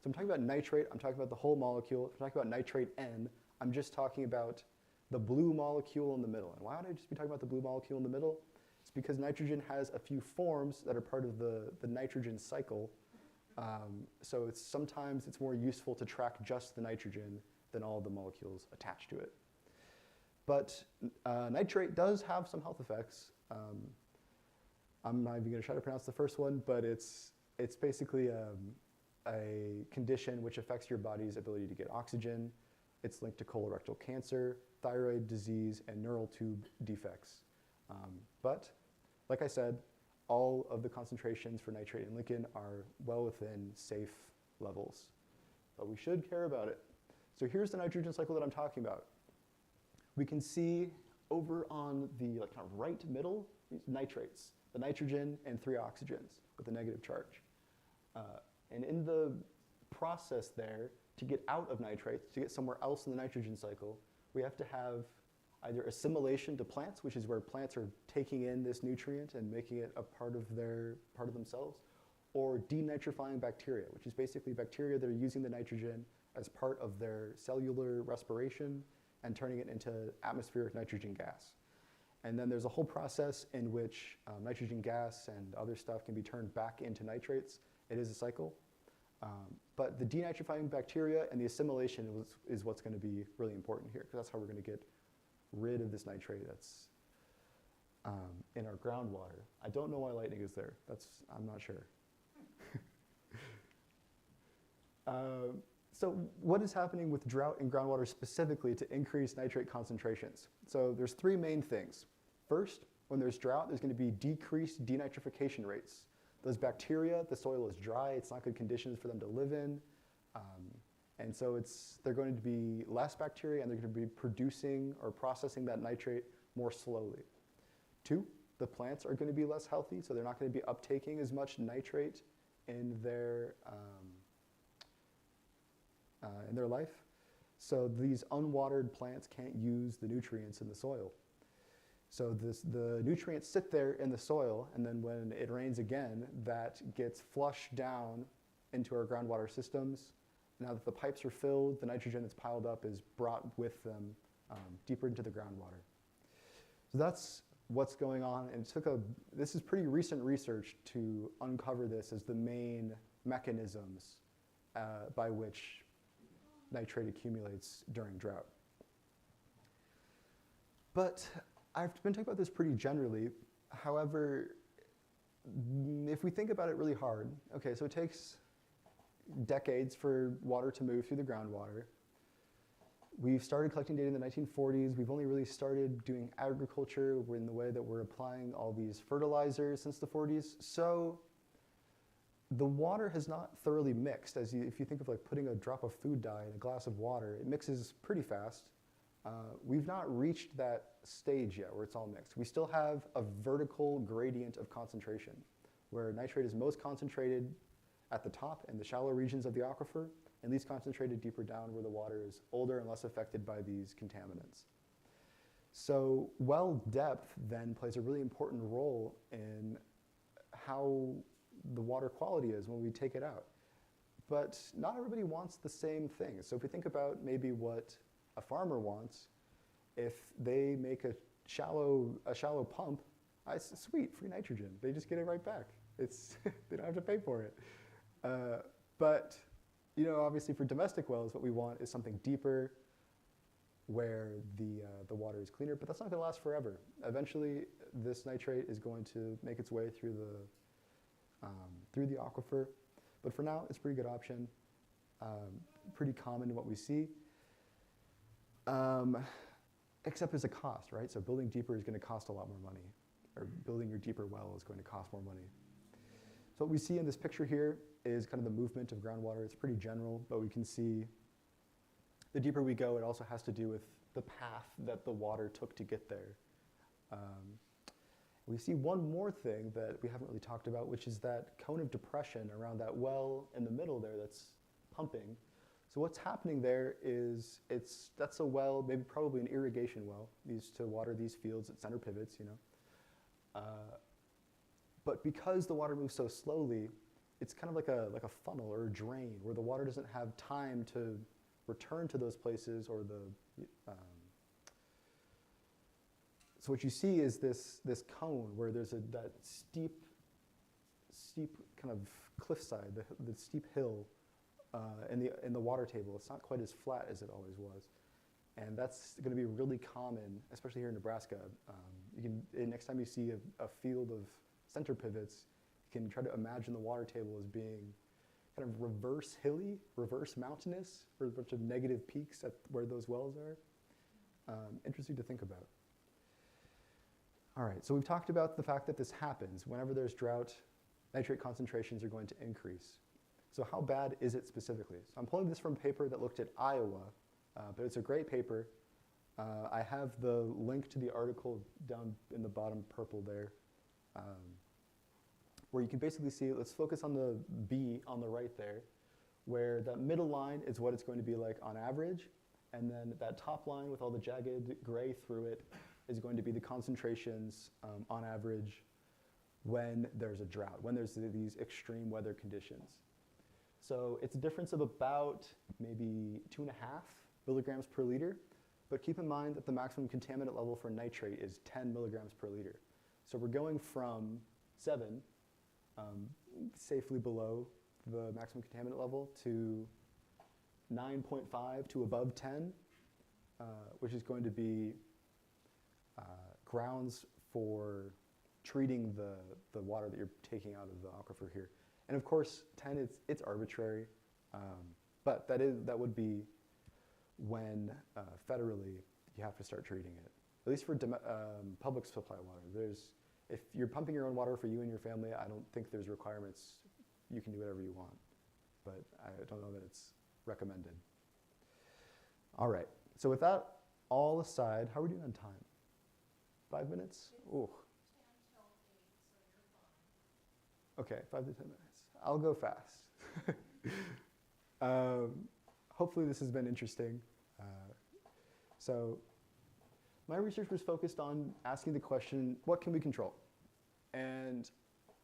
So I'm talking about nitrate, I'm talking about the whole molecule. If I'm talking about nitrate N, I'm just talking about the blue molecule in the middle. And why would I just be talking about the blue molecule in the middle? It's because nitrogen has a few forms that are part of the nitrogen cycle. So sometimes it's more useful to track just the nitrogen than all the molecules attached to it. But nitrate does have some health effects. I'm not even going to try to pronounce the first one, but it's basically a condition which affects your body's ability to get oxygen. It's linked to colorectal cancer, thyroid disease, and neural tube defects. But like I said, all of the concentrations for nitrate in lichen are well within safe levels. But we should care about it. So here's the nitrogen cycle that I'm talking about. We can see over on the kind of right middle, these nitrates, the nitrogen and 3 oxygens with a negative charge. And in the process there, to get out of nitrates, to get somewhere else in the nitrogen cycle, we have to have either assimilation to plants, which is where plants are taking in this nutrient and making it a part of themselves, or denitrifying bacteria, which is basically bacteria that are using the nitrogen as part of their cellular respiration and turning it into atmospheric nitrogen gas. And then there's a whole process in which nitrogen gas and other stuff can be turned back into nitrates. It is a cycle. But the denitrifying bacteria and the assimilation is what's going to be really important here, because that's how we're going to get rid of this nitrate that's in our groundwater. I don't know why lightning is there. I'm not sure. So what is happening with drought in groundwater specifically to increase nitrate concentrations? So there's 3 main things. First, when there's drought, there's going to be decreased denitrification rates. Those bacteria, the soil is dry, it's not good conditions for them to live in. And so they're going to be less bacteria and they're going to be producing or processing that nitrate more slowly. 2, the plants are going to be less healthy, so they're not going to be uptaking as much nitrate in their life. So these unwatered plants can't use the nutrients in the soil. So the nutrients sit there in the soil, and then when it rains again, that gets flushed down into our groundwater systems. Now that the pipes are filled, the nitrogen that's piled up is brought with them deeper into the groundwater. So that's what's going on, and this is pretty recent research to uncover this as the main mechanisms by which nitrate accumulates during drought. But I've been talking about this pretty generally. However, if we think about it really hard, okay, so it takes decades for water to move through the groundwater. We've started collecting data in the 1940s. We've only really started doing agriculture in the way that we're applying all these fertilizers since the 40s. So the water has not thoroughly mixed. If you think of like putting a drop of food dye in a glass of water, it mixes pretty fast. We've not reached that stage yet where it's all mixed. We still have a vertical gradient of concentration where nitrate is most concentrated at the top in the shallow regions of the aquifer and least concentrated deeper down where the water is older and less affected by these contaminants. So well depth then plays a really important role in how the water quality is when we take it out. But not everybody wants the same thing. So if we think about maybe what a farmer wants, if they make a a shallow pump, sweet, free nitrogen. They just get it right back. They don't have to pay for it. But obviously for domestic wells, what we want is something deeper where the water is cleaner, but that's not going to last forever. Eventually, this nitrate is going to make its way through the aquifer, but for now, it's a pretty good option, pretty common in what we see, except there's a cost, right? So building deeper is going to cost a lot more money, or building your deeper well is going to cost more money. So what we see in this picture here is kind of the movement of groundwater. It's pretty general, but we can see the deeper we go, it also has to do with the path that the water took to get there. We see one more thing that we haven't really talked about, which is that cone of depression around that well in the middle there that's pumping. So what's happening there is that's a well, maybe probably an irrigation well, used to water these fields at center pivots, But because the water moves so slowly, it's kind of like a funnel or a drain where the water doesn't have time to return to those places, or so what you see is this cone where there's that steep kind of cliffside, the steep hill in the water table. It's not quite as flat as it always was, and that's going to be really common, especially here in Nebraska. Next time you see a field of center pivots, you can try to imagine the water table as being kind of reverse hilly, reverse mountainous, or a bunch of negative peaks at where those wells are. Interesting to think about. All right, so we've talked about the fact that this happens. Whenever there's drought, nitrate concentrations are going to increase. So how bad is it specifically? So I'm pulling this from a paper that looked at Iowa, but it's a great paper. I have the link to the article down in the bottom purple there, where you can basically see, let's focus on the B on the right there, where that middle line is what it's going to be like on average, and then that top line with all the jagged gray through it is going to be the concentrations on average when there's a drought, when there's these extreme weather conditions. So it's a difference of about maybe 2.5 milligrams per liter, but keep in mind that the maximum contaminant level for nitrate is 10 milligrams per liter. So we're going from 7, safely below the maximum contaminant level, to 9.5 to above 10, which is going to be grounds for treating the water that you're taking out of the aquifer here. And of course, 10, it's arbitrary, but that would be when federally you have to start treating it. At least for public supply water. If you're pumping your own water for you and your family, I don't think there's requirements. You can do whatever you want, but I don't know that it's recommended. All right, so with that all aside, how are we doing on time? 5 minutes? Ooh. 10 till 8, so you're fine. Okay, 5 to 10 minutes. I'll go fast. Hopefully this has been interesting. So my research was focused on asking the question, what can we control? And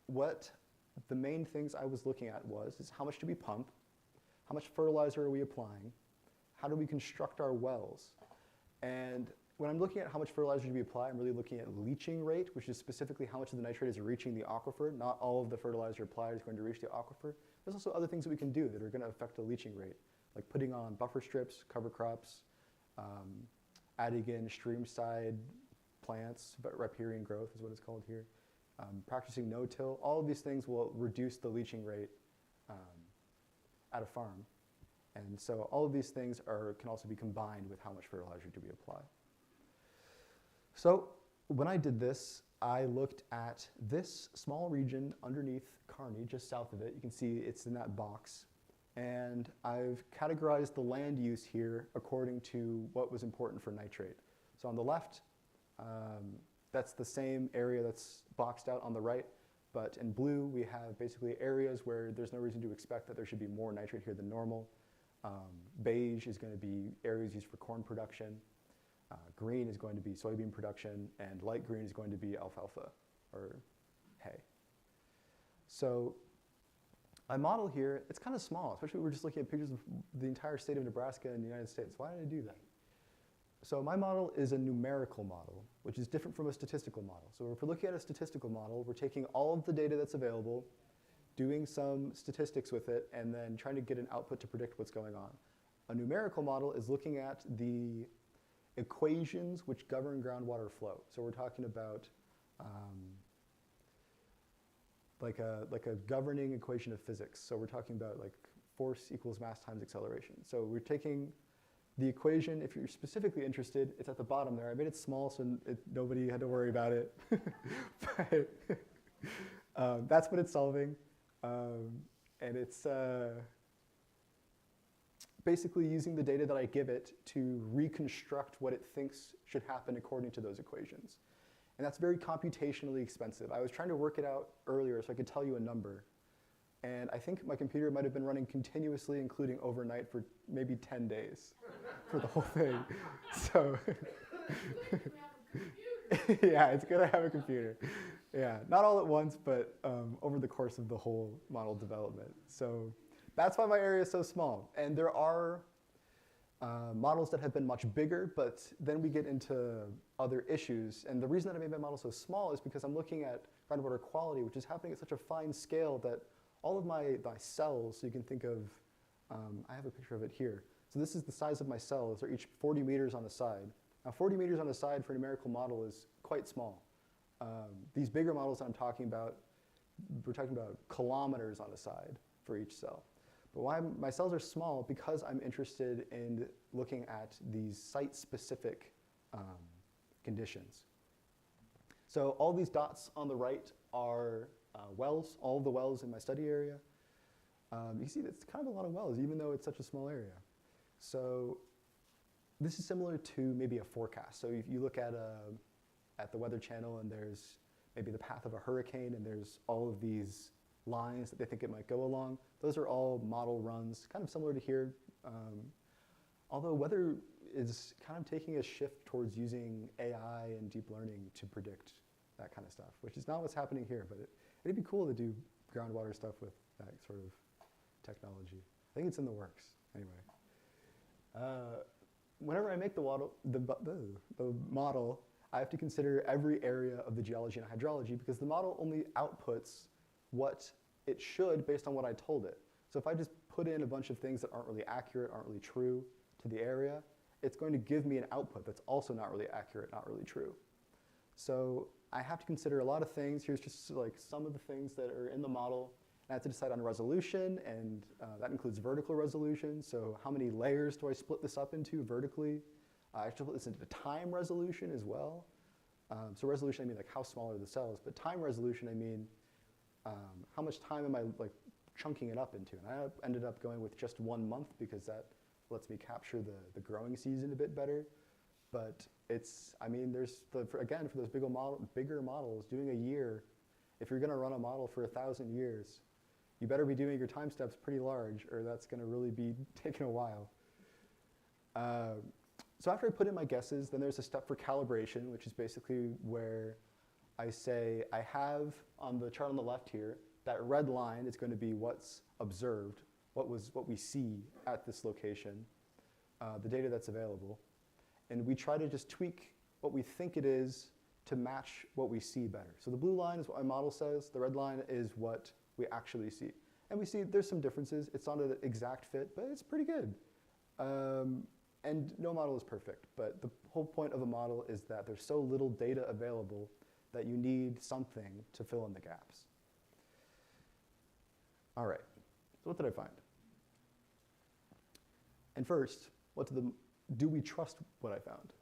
what the main things I was looking at is how much do we pump? How much fertilizer are we applying? How do we construct our wells? And when I'm looking at how much fertilizer do we apply, I'm really looking at leaching rate, which is specifically how much of the nitrate is reaching the aquifer. Not all of the fertilizer applied is going to reach the aquifer. There's also other things that we can do that are going to affect the leaching rate, like putting on buffer strips, cover crops, adding in stream-side plants, but riparian growth is what it's called here, practicing no-till. All of these things will reduce the leaching rate at a farm. And so all of these things can also be combined with how much fertilizer do we apply. So when I did this, I looked at this small region underneath Kearney, just south of it. You can see it's in that box. And I've categorized the land use here according to what was important for nitrate. So on the left, that's the same area that's boxed out on the right. But in blue, we have basically areas where there's no reason to expect that there should be more nitrate here than normal. Beige is going to be areas used for corn production. Green is going to be soybean production, and light green is going to be alfalfa or hay. So my model here, it's kind of small, especially if we're just looking at pictures of the entire state of Nebraska and the United States. Why did I do that? So my model is a numerical model, which is different from a statistical model. So if we're looking at a statistical model, we're taking all of the data that's available, doing some statistics with it, and then trying to get an output to predict what's going on. A numerical model is looking at the equations which govern groundwater flow. So we're talking about like a governing equation of physics. So we're talking about like force equals mass times acceleration. So we're taking the equation, if you're specifically interested, it's at the bottom there. I made it small so nobody had to worry about it. But that's what it's solving. And it's basically using the data that I give it to reconstruct what it thinks should happen according to those equations. And that's very computationally expensive. I was trying to work it out earlier so I could tell you a number. And I think my computer might have been running continuously, including overnight, for maybe 10 days for the whole thing. So, yeah, it's good to have a computer. Yeah, not all at once, but over the course of the whole model development. So that's why my area is so small. And there are models that have been much bigger, but then we get into other issues. And the reason that I made my model so small is because I'm looking at groundwater quality, which is happening at such a fine scale that all of my cells, so you can think of, I have a picture of it here. So this is the size of my cells. They're each 40 meters on a side. Now 40 meters on a side for a numerical model is quite small. These bigger models I'm talking about, we're talking about kilometers on a side for each cell. But why my cells are small? Because I'm interested in looking at these site-specific conditions. So all these dots on the right are wells, all of the wells in my study area. You see it's kind of a lot of wells, even though it's such a small area. So this is similar to maybe a forecast. So if you look at the Weather Channel and there's maybe the path of a hurricane and there's all of these lines that they think it might go along, those are all model runs, kind of similar to here. Although weather is kind of taking a shift towards using AI and deep learning to predict that kind of stuff, which is not what's happening here, but it'd be cool to do groundwater stuff with that sort of technology. I think it's in the works, anyway. Whenever I make the model, I have to consider every area of the geology and hydrology because the model only outputs what it should based on what I told it. So if I just put in a bunch of things that aren't really accurate, aren't really true to the area, it's going to give me an output that's also not really accurate, not really true. So I have to consider a lot of things. Here's just like some of the things that are in the model. And I have to decide on resolution, and that includes vertical resolution. So how many layers do I split this up into vertically? I have to split this into time resolution as well. So resolution, I mean like how small are the cells, but time resolution, I mean how much time am I like chunking it up into? And I ended up going with just 1 month because that lets me capture the growing season a bit better. But it's, I mean, there's, again, for those bigger models, doing a year, if you're gonna run a model for 1,000 years, you better be doing your time steps pretty large or that's gonna really be taking a while. So after I put in my guesses, then there's a step for calibration, which is basically where I say I have on the chart on the left here, that red line is going to be what's observed, what we see at this location, the data that's available. And we try to just tweak what we think it is to match what we see better. So the blue line is what my model says, the red line is what we actually see. And we see there's some differences. It's not an exact fit, but it's pretty good. And no model is perfect, but the whole point of a model is that there's so little data available that you need something to fill in the gaps. All right, so what did I find? And first, do we trust what I found?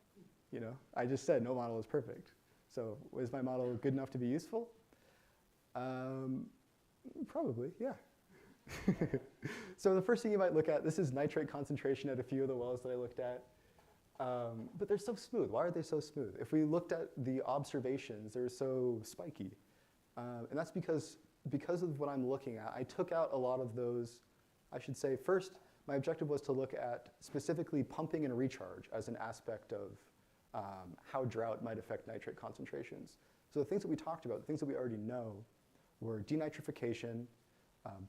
You know, I just said no model is perfect. So is my model good enough to be useful? Probably, yeah. So the first thing you might look at, this is nitrate concentration at a few of the wells that I looked at. But they're so smooth. Why are they so smooth? If we looked at the observations, they're so spiky. And that's because of what I'm looking at. I took out a lot of those. I should say first, my objective was to look at specifically pumping and recharge as an aspect of how drought might affect nitrate concentrations. So the things that we talked about, the things that we already know, were denitrification,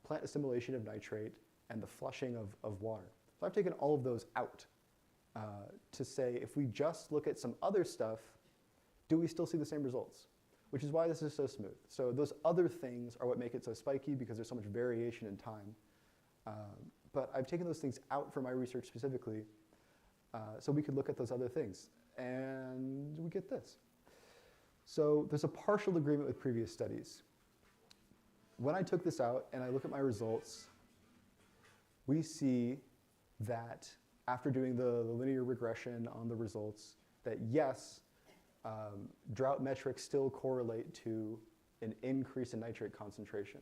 plant assimilation of nitrate, and the flushing of water. So I've taken all of those out. to say if we just look at some other stuff, do we still see the same results? Which is why this is so smooth. So those other things are what make it so spiky because there's so much variation in time. But I've taken those things out for my research specifically so we could look at those other things. And we get this. So there's a partial agreement with previous studies. When I took this out and I look at my results, we see that after doing the linear regression on the results, that yes, drought metrics still correlate to an increase in nitrate concentration.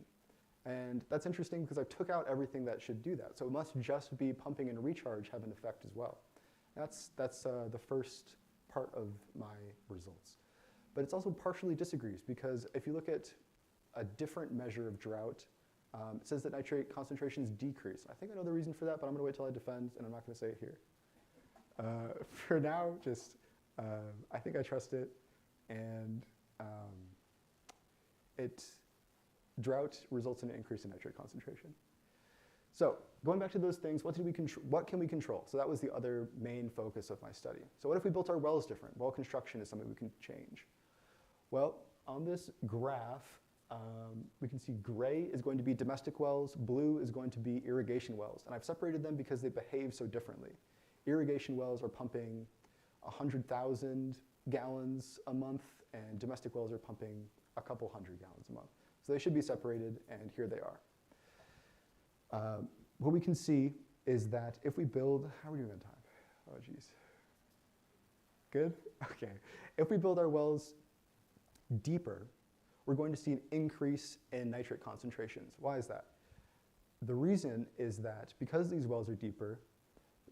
And that's interesting because I took out everything that should do that. So it must just be pumping and recharge have an effect as well. That's the first part of my results. But it's also partially disagrees because if you look at a different measure of drought, it says that nitrate concentrations decrease. I think I know the reason for that, but I'm going to wait till I defend, and I'm not going to say it here. For now, just I think I trust it, and drought results in an increase in nitrate concentration. So going back to those things, what can we control? So that was the other main focus of my study. So what if we built our wells different? Well construction is something we can change. Well, on this graph, we can see gray is going to be domestic wells, blue is going to be irrigation wells. And I've separated them because they behave so differently. Irrigation wells are pumping 100,000 gallons a month, and domestic wells are pumping a couple hundred gallons a month. So they should be separated, and here they are. What we can see is that if we build, how are we doing on time? Oh, geez. Good? Okay. If we build our wells deeper, we're going to see an increase in nitrate concentrations. Why is that? The reason is that because these wells are deeper,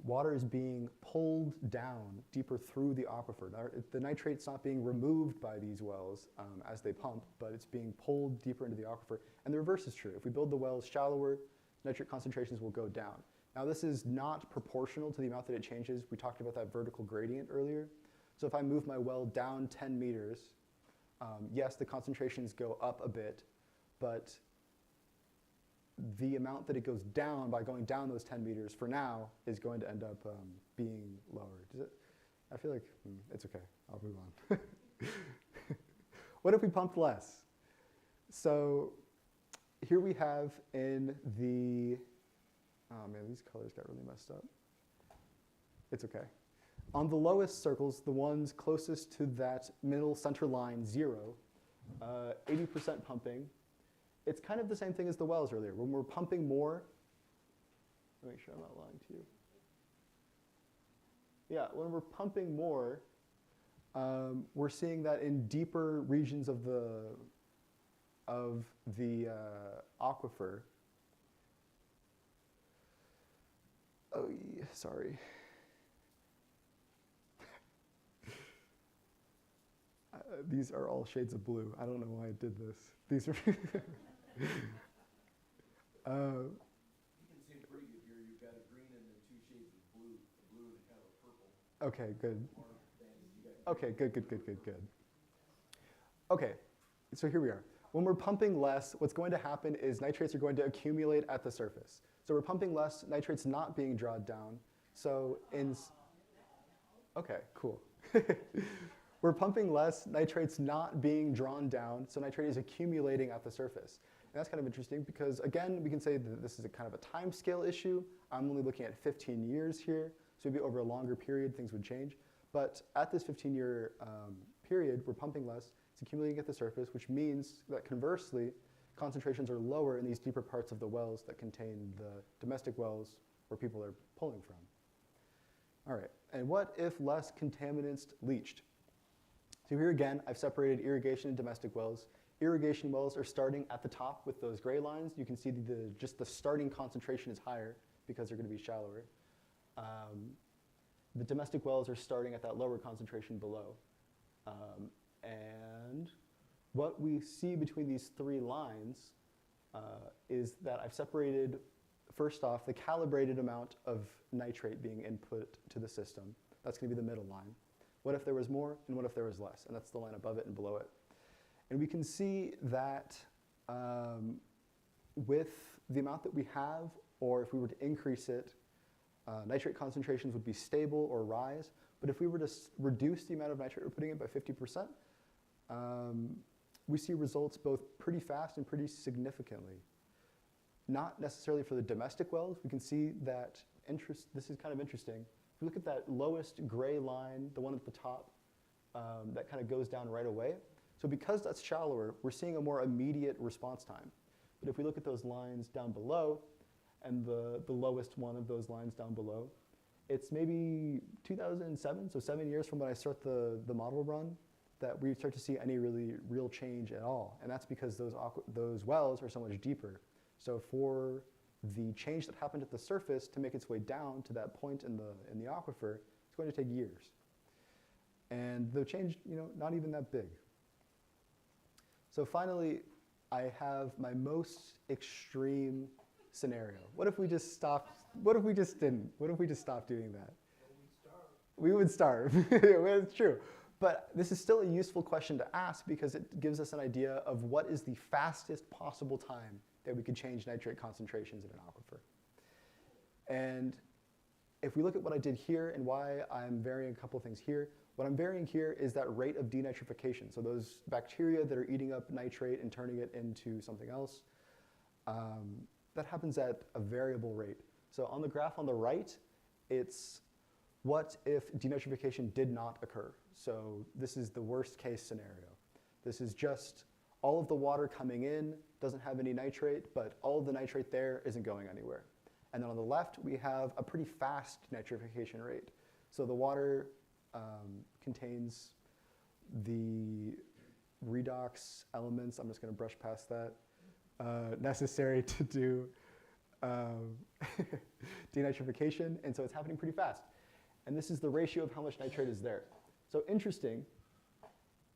water is being pulled down deeper through the aquifer. Now, the nitrate's not being removed by these wells as they pump, but it's being pulled deeper into the aquifer. And the reverse is true. If we build the wells shallower, nitrate concentrations will go down. Now, this is not proportional to the amount that it changes. We talked about that vertical gradient earlier. So if I move my well down 10 meters, yes, the concentrations go up a bit, but the amount that it goes down by going down those 10 meters for now is going to end up being lower. Does it? I feel like it's okay. I'll move on. What if we pumped less? So here we have in the, oh man, these colors got really messed up. It's okay. On the lowest circles, the ones closest to that middle center line, 0, 80% pumping. It's kind of the same thing as the wells earlier. When we're pumping more, let me make sure I'm not lying to you. Yeah, when we're pumping more, we're seeing that in deeper regions of the aquifer. Oh, yeah, sorry. These are all shades of blue. I don't know why I did this. These are. You can see it pretty good here. You've got a green and then 2 shades of blue. A blue and kind of a purple. Okay, good. Okay, good. Okay, so here we are. When we're pumping less, what's going to happen is nitrates are going to accumulate at the surface. So we're pumping less, nitrates not being drawn down. So okay, cool. We're pumping less, nitrates not being drawn down, so nitrate is accumulating at the surface. And that's kind of interesting because, again, we can say that this is a kind of a time scale issue. I'm only looking at 15 years here, so maybe over a longer period things would change. But at this 15-year period, we're pumping less, it's accumulating at the surface, which means that conversely, concentrations are lower in these deeper parts of the wells that contain the domestic wells where people are pulling from. All right, and what if less contaminants leached? So here again, I've separated irrigation and domestic wells. Irrigation wells are starting at the top with those gray lines. You can see just the starting concentration is higher because they're going to be shallower. The domestic wells are starting at that lower concentration below. And what we see between these 3 lines is that I've separated, first off, the calibrated amount of nitrate being input to the system. That's going to be the middle line. What if there was more, and what if there was less? And that's the line above it and below it. And we can see that with the amount that we have, or if we were to increase it, nitrate concentrations would be stable or rise. But if we were to reduce the amount of nitrate we're putting in by 50%, we see results both pretty fast and pretty significantly. Not necessarily for the domestic wells. We can see that this is kind of interesting. If you look at that lowest gray line, the one at the top, that kind of goes down right away. So because that's shallower, we're seeing a more immediate response time. But if we look at those lines down below, and the lowest one of those lines down below, it's maybe 2007, so 7 years from when I start the model run, that we start to see any real change at all. And that's because those wells are so much deeper. So for the change that happened at the surface to make its way down to that point in the aquifer, it's going to take years. And the change, not even that big. So finally, I have my most extreme scenario. What if we just stopped? What if we just didn't? What if we just stopped doing that? We would starve. It's true. But this is still a useful question to ask because it gives us an idea of what is the fastest possible time that we could change nitrate concentrations in an aquifer. And if we look at what I did here and why I'm varying a couple things here, what I'm varying here is that rate of denitrification. So those bacteria that are eating up nitrate and turning it into something else, that happens at a variable rate. So on the graph on the right, it's what if denitrification did not occur. So this is the worst case scenario. This is just all of the water coming in doesn't have any nitrate, but all of the nitrate there isn't going anywhere. And then on the left, we have a pretty fast nitrification rate. So the water contains the redox elements, I'm just going to brush past that, necessary to do denitrification, and so it's happening pretty fast. And this is the ratio of how much nitrate is there. So interesting,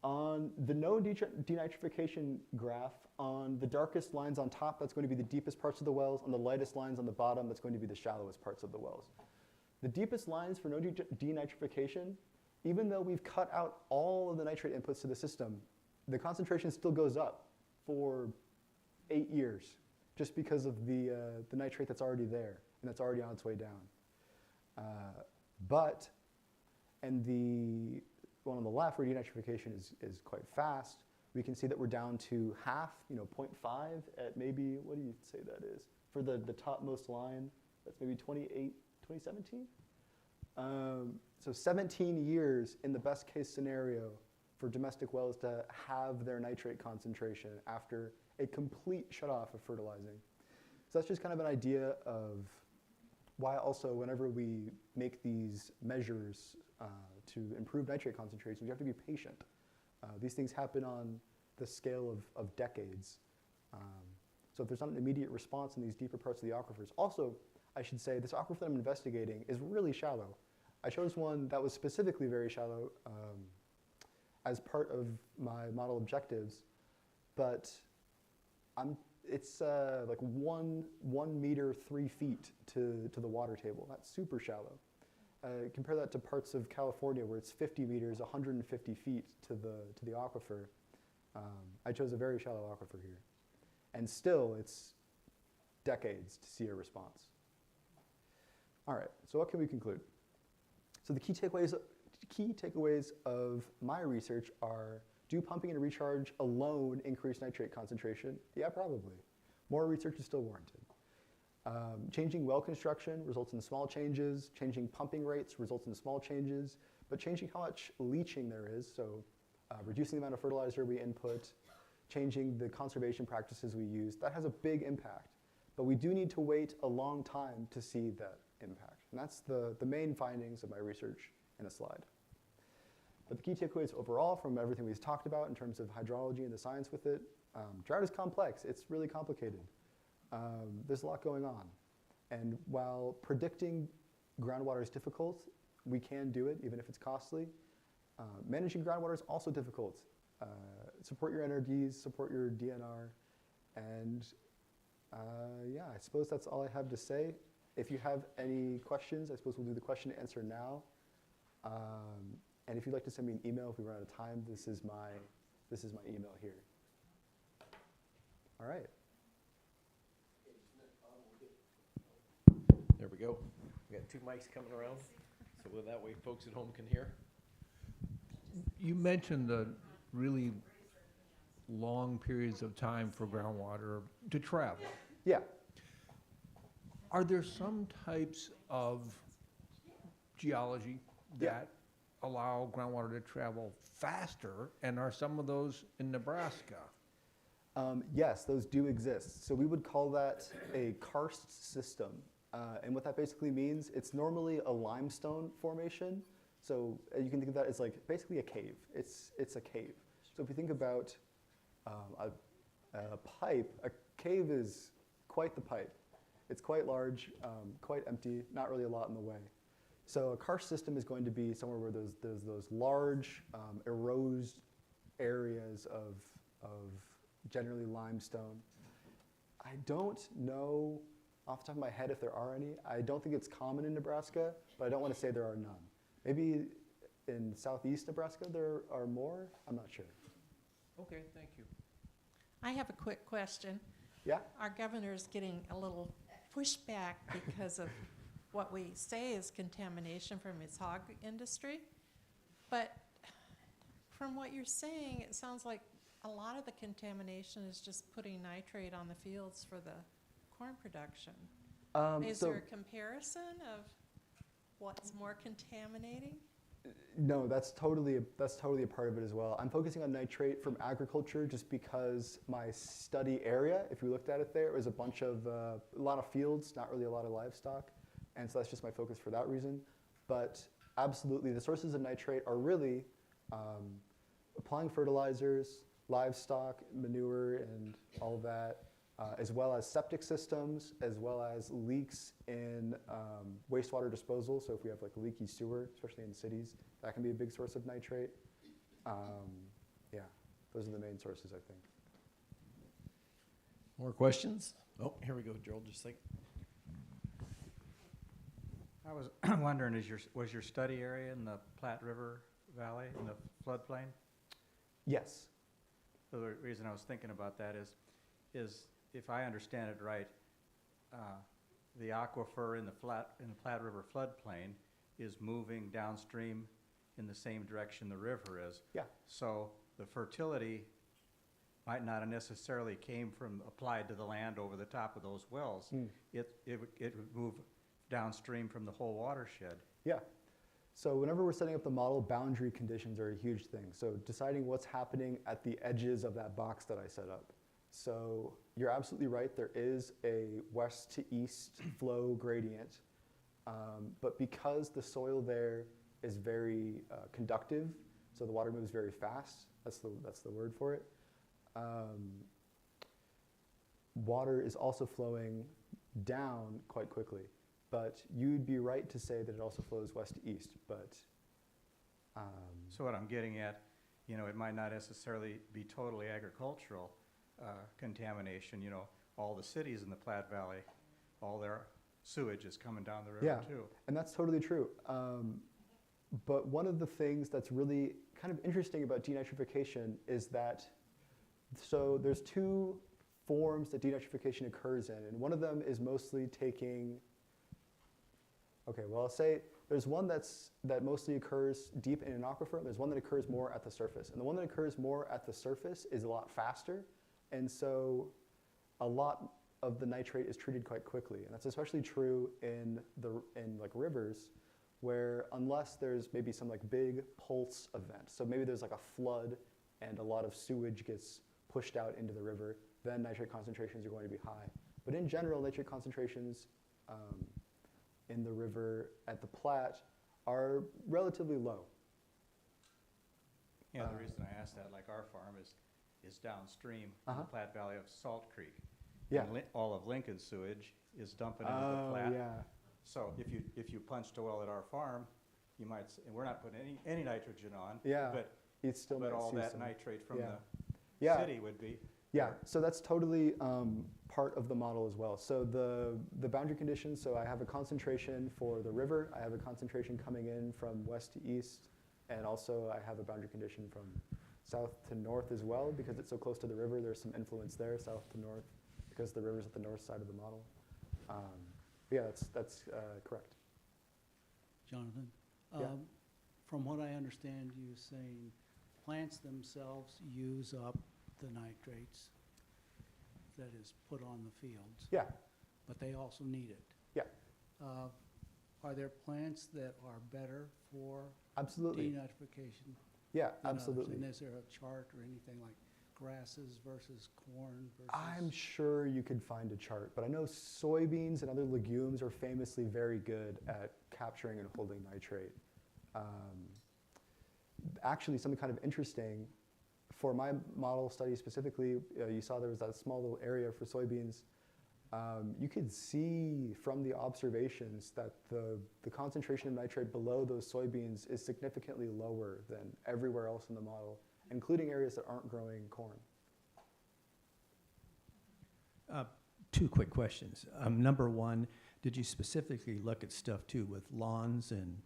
on the no denitrification graph, on the darkest lines on top, that's going to be the deepest parts of the wells. On the lightest lines on the bottom, that's going to be the shallowest parts of the wells. The deepest lines for no denitrification, even though we've cut out all of the nitrate inputs to the system, the concentration still goes up for 8 years, just because of the nitrate that's already there and that's already on its way down. And the one on the left, where denitrification is quite fast, we can see that we're down to half, 0.5 at maybe, what do you say that is? For the topmost line, that's maybe 2017? So 17 years in the best case scenario for domestic wells to have their nitrate concentration after a complete shutoff of fertilizing. So that's just kind of an idea of why also whenever we make these measures to improve nitrate concentrations, we have to be patient. These things happen on the scale of decades. So if there's not an immediate response in these deeper parts of the aquifers. Also, I should say, this aquifer that I'm investigating is really shallow. I chose one that was specifically very shallow as part of my model objectives, but it's like 1 meter 3 feet to the water table. That's super shallow. Compare that to parts of California where it's 50 meters, 150 feet to the aquifer. I chose a very shallow aquifer here. And still, it's decades to see a response. All right, so what can we conclude? So the key takeaways of my research are, do pumping and recharge alone increase nitrate concentration? Yeah, probably. More research is still warranted. Changing well construction results in small changes. Changing pumping rates results in small changes. But changing how much leaching there is, so reducing the amount of fertilizer we input, changing the conservation practices we use, that has a big impact. But we do need to wait a long time to see that impact. And that's the main findings of my research in a slide. But the key takeaways overall from everything we've talked about in terms of hydrology and the science with it, drought is complex. It's really complicated. There's a lot going on. And while predicting groundwater is difficult, we can do it, even if it's costly. Managing groundwater is also difficult. Support your NRDs, support your DNR, and yeah, I suppose that's all I have to say. If you have any questions, I suppose we'll do the question and answer now. And if you'd like to send me an email if we run out of time, this is my email here. All right. There we go. We got two mics coming around, so that way folks at home can hear. You mentioned the really long periods of time for groundwater to travel. Yeah. Are there some types of geology Yeah. that allow groundwater to travel faster, and are some of those in Nebraska? Yes, those do exist. So we would call that a karst system. And what that basically means, it's normally a limestone formation. So you can think of that as like basically a cave. It's a cave. So if you think about a pipe, a cave is quite the pipe. It's quite large, quite empty, not really a lot in the way. So a karst system is going to be somewhere where there's those large eroded areas of generally limestone. I don't know off the top of my head if there are any. I don't think it's common in Nebraska, but I don't want to say there are none. Maybe in southeast Nebraska there are more. I'm not sure. Okay, thank you. I have a quick question. Yeah? Our governor's getting a little pushback because of what we say is contamination from his hog industry. But from what you're saying, it sounds like a lot of the contamination is just putting nitrate on the fields for the corn production. Is So there a comparison of what's more contaminating? no, that's totally a part of it as well. I'm focusing on nitrate from agriculture just because my study area, if you looked at it there, it was a lot of fields, not really a lot of livestock. And so that's just my focus for that reason. But absolutely, the sources of nitrate are really applying fertilizers, livestock, manure, and all of that, as well as septic systems, as well as leaks in wastewater disposal. So if we have like leaky sewer, especially in cities, that can be a big source of nitrate. Yeah, those are the main sources, I think. More questions? Oh, here we go, Gerald, just like. I was wondering, was your study area in the Platte River Valley, in the floodplain? Yes. So the reason I was thinking about that is if I understand it right, the aquifer in the Platte River floodplain is moving downstream in the same direction the river is. Yeah. So the fertility might not have necessarily came from applied to the land over the top of those wells. It would move downstream from the whole watershed. Yeah. So whenever we're setting up the model, boundary conditions are a huge thing. So deciding what's happening at the edges of that box that I set up. So you're absolutely right, there is a west to east flow gradient. But because the soil there is very conductive, so the water moves very fast, that's the word for it. Water is also flowing down quite quickly. But you'd be right to say that it also flows west to east, but. So what I'm getting at, it might not necessarily be totally agricultural contamination. All the cities in the Platte Valley, all their sewage is coming down the river too. And that's totally true. But one of the things that's really kind of interesting about denitrification is that, so there's two forms that denitrification occurs in, and one of them is mostly taking. Okay, well, I'll say there's one that mostly occurs deep in an aquifer. There's one that occurs more at the surface. And the one that occurs more at the surface is a lot faster. And so a lot of the nitrate is treated quite quickly. And that's especially true in like rivers, where unless there's maybe some like big pulse event, so maybe there's like a flood and a lot of sewage gets pushed out into the river, then nitrate concentrations are going to be high. But in general, nitrate concentrations in the river at the Platte are relatively low. Yeah, the reason I asked that, like our farm is downstream in the Platte Valley of Salt Creek. Yeah. And all of Lincoln's sewage is dumping into the Platte. Yeah. So if you punched a well at our farm, you might, and we're not putting any nitrogen on. Yeah. But It still but might all see that some. nitrate from Yeah. the Yeah. city would be. Yeah, so that's totally part of the model as well. So the boundary conditions, so I have a concentration for the river, I have a concentration coming in from west to east, and also I have a boundary condition from south to north as well, because it's so close to the river, there's some influence there, south to north, because the river's at the north side of the model. Yeah, that's correct. Jonathan. Yeah. From what I understand, you saying plants themselves use up the nitrates that is put on the fields, Yeah, but they also need it. yeah, Are there plants that are better for absolutely. denitrification Yeah, than others? absolutely. And is there a chart or anything like grasses versus corn versus? I'm sure you could find a chart, but I know soybeans and other legumes are famously very good at capturing and holding nitrate. Actually, something kind of interesting, for my model study specifically, you saw there was that small little area for soybeans. You could see from the observations that the concentration of nitrate below those soybeans is significantly lower than everywhere else in the model, including areas that aren't growing corn. Two quick questions. Number one, did you specifically look at stuff too with lawns and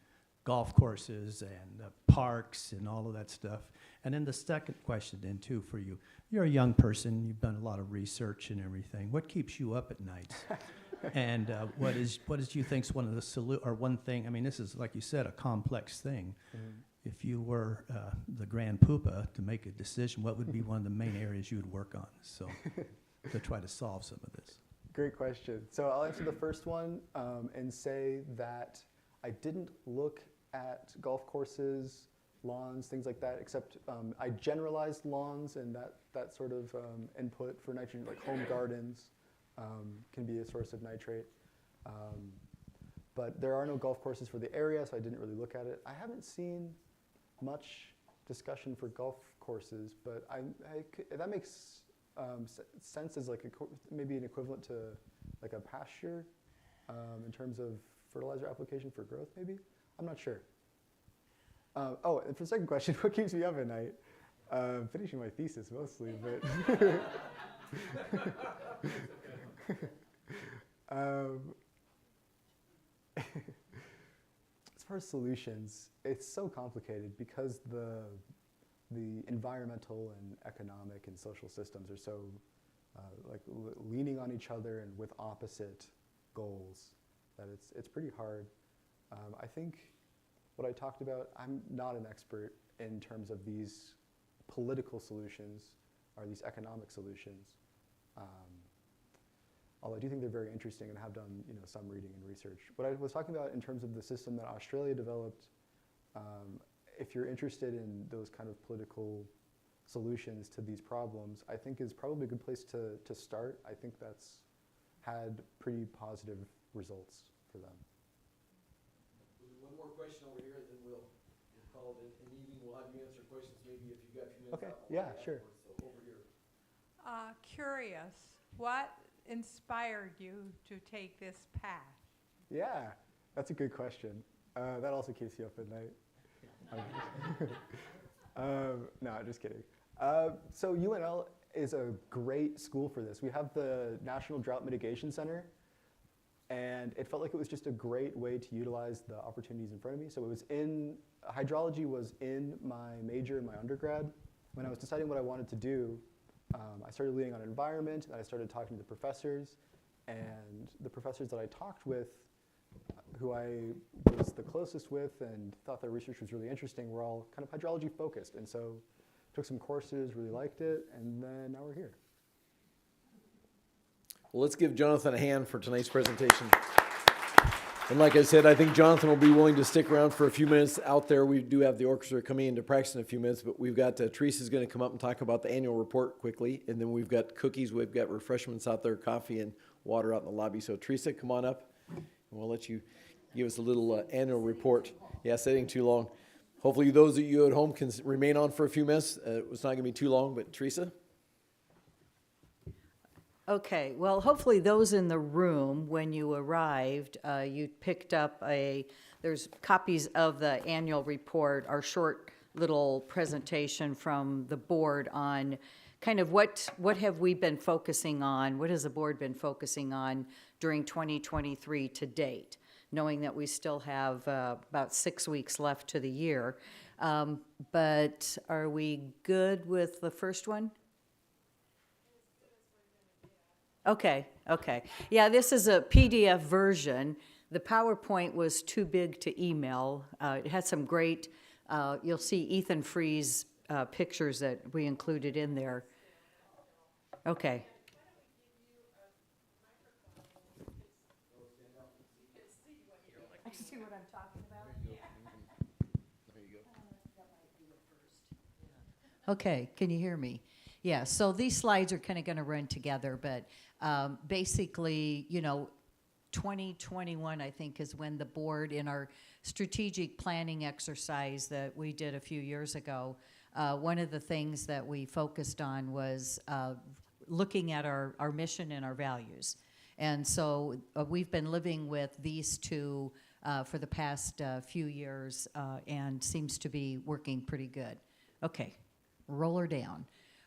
golf courses and parks and all of that stuff? And then the second question then too for you, you're a young person, you've done a lot of research and everything. What keeps you up at nights? And what is you think's one of the one thing, I mean, this is, like you said, a complex thing. If you were the grand poopah to make a decision, what would be one of the main areas you would work on? So to try to solve some of this. Great question. So I'll answer the first one and say that I didn't look at golf courses, lawns, things like that, except I generalized lawns and that sort of input for nitrogen, like home gardens can be a source of nitrate. But there are no golf courses for the area, so I didn't really look at it. I haven't seen much discussion for golf courses, but that makes sense as like maybe an equivalent to like a pasture in terms of fertilizer application for growth, maybe? I'm not sure. Oh, and for the second question, what keeps me up at night? Finishing my thesis mostly, but as far as solutions, it's so complicated because the environmental and economic and social systems are so leaning on each other and with opposite goals that it's pretty hard. I think what I talked about, I'm not an expert in terms of these political solutions or these economic solutions. Although I do think they're very interesting and have done some reading and research. What I was talking about in terms of the system that Australia developed, if you're interested in those kind of political solutions to these problems, I think is probably a good place to start. I think that's had pretty positive results for them. One more question over here, then we'll call it an evening. We'll have you answer questions maybe if you've got a few minutes. Okay, out. yeah, sure. So over here. Curious, what inspired you to take this path? Yeah, that's a good question. That also keeps you up at night. No, just kidding. So UNL is a great school for this. We have the National Drought Mitigation Center, and it felt like it was just a great way to utilize the opportunities in front of me. So it was hydrology was in my major in my undergrad. When I was deciding what I wanted to do, I started leaning on environment, and I started talking to the professors, and the professors that I talked with, who I was the closest with and thought their research was really interesting, were all kind of hydrology focused. And so took some courses, really liked it, and then now we're here. Well, let's give Jonathan a hand for tonight's presentation. And like I said, I think Jonathan will be willing to stick around for a few minutes out there. We do have the orchestra coming in to practice in a few minutes, but we've got Teresa's going to come up and talk about the annual report quickly. And then we've got cookies, we've got refreshments out there, coffee and water out in the lobby. So Teresa, come on up, and we'll let you give us a little annual report. Yeah, sitting too long. Hopefully those of you at home can remain on for a few minutes. It's not going to be too long, but Teresa? Okay, well, hopefully those in the room, when you arrived, you picked up there's copies of the annual report, our short little presentation from the board on kind of what have we been focusing on, what has the board been focusing on during 2023 to date, knowing that we still have about 6 weeks left to the year. But are we good with the first one? Okay. Yeah, this is a PDF version The PowerPoint was too big to email. It had some great, you'll see Ethan Free's pictures that we included in there. Okay. I see what I'm talking about? Okay, can you hear me? Yeah, so these slides are kind of going to run together, but basically, 2021, I think, is when the board, in our strategic planning exercise that we did a few years ago, one of the things that we focused on was looking at our mission and our values. And so we've been living with these two for the past few years and seems to be working pretty good. Okay, roll her down.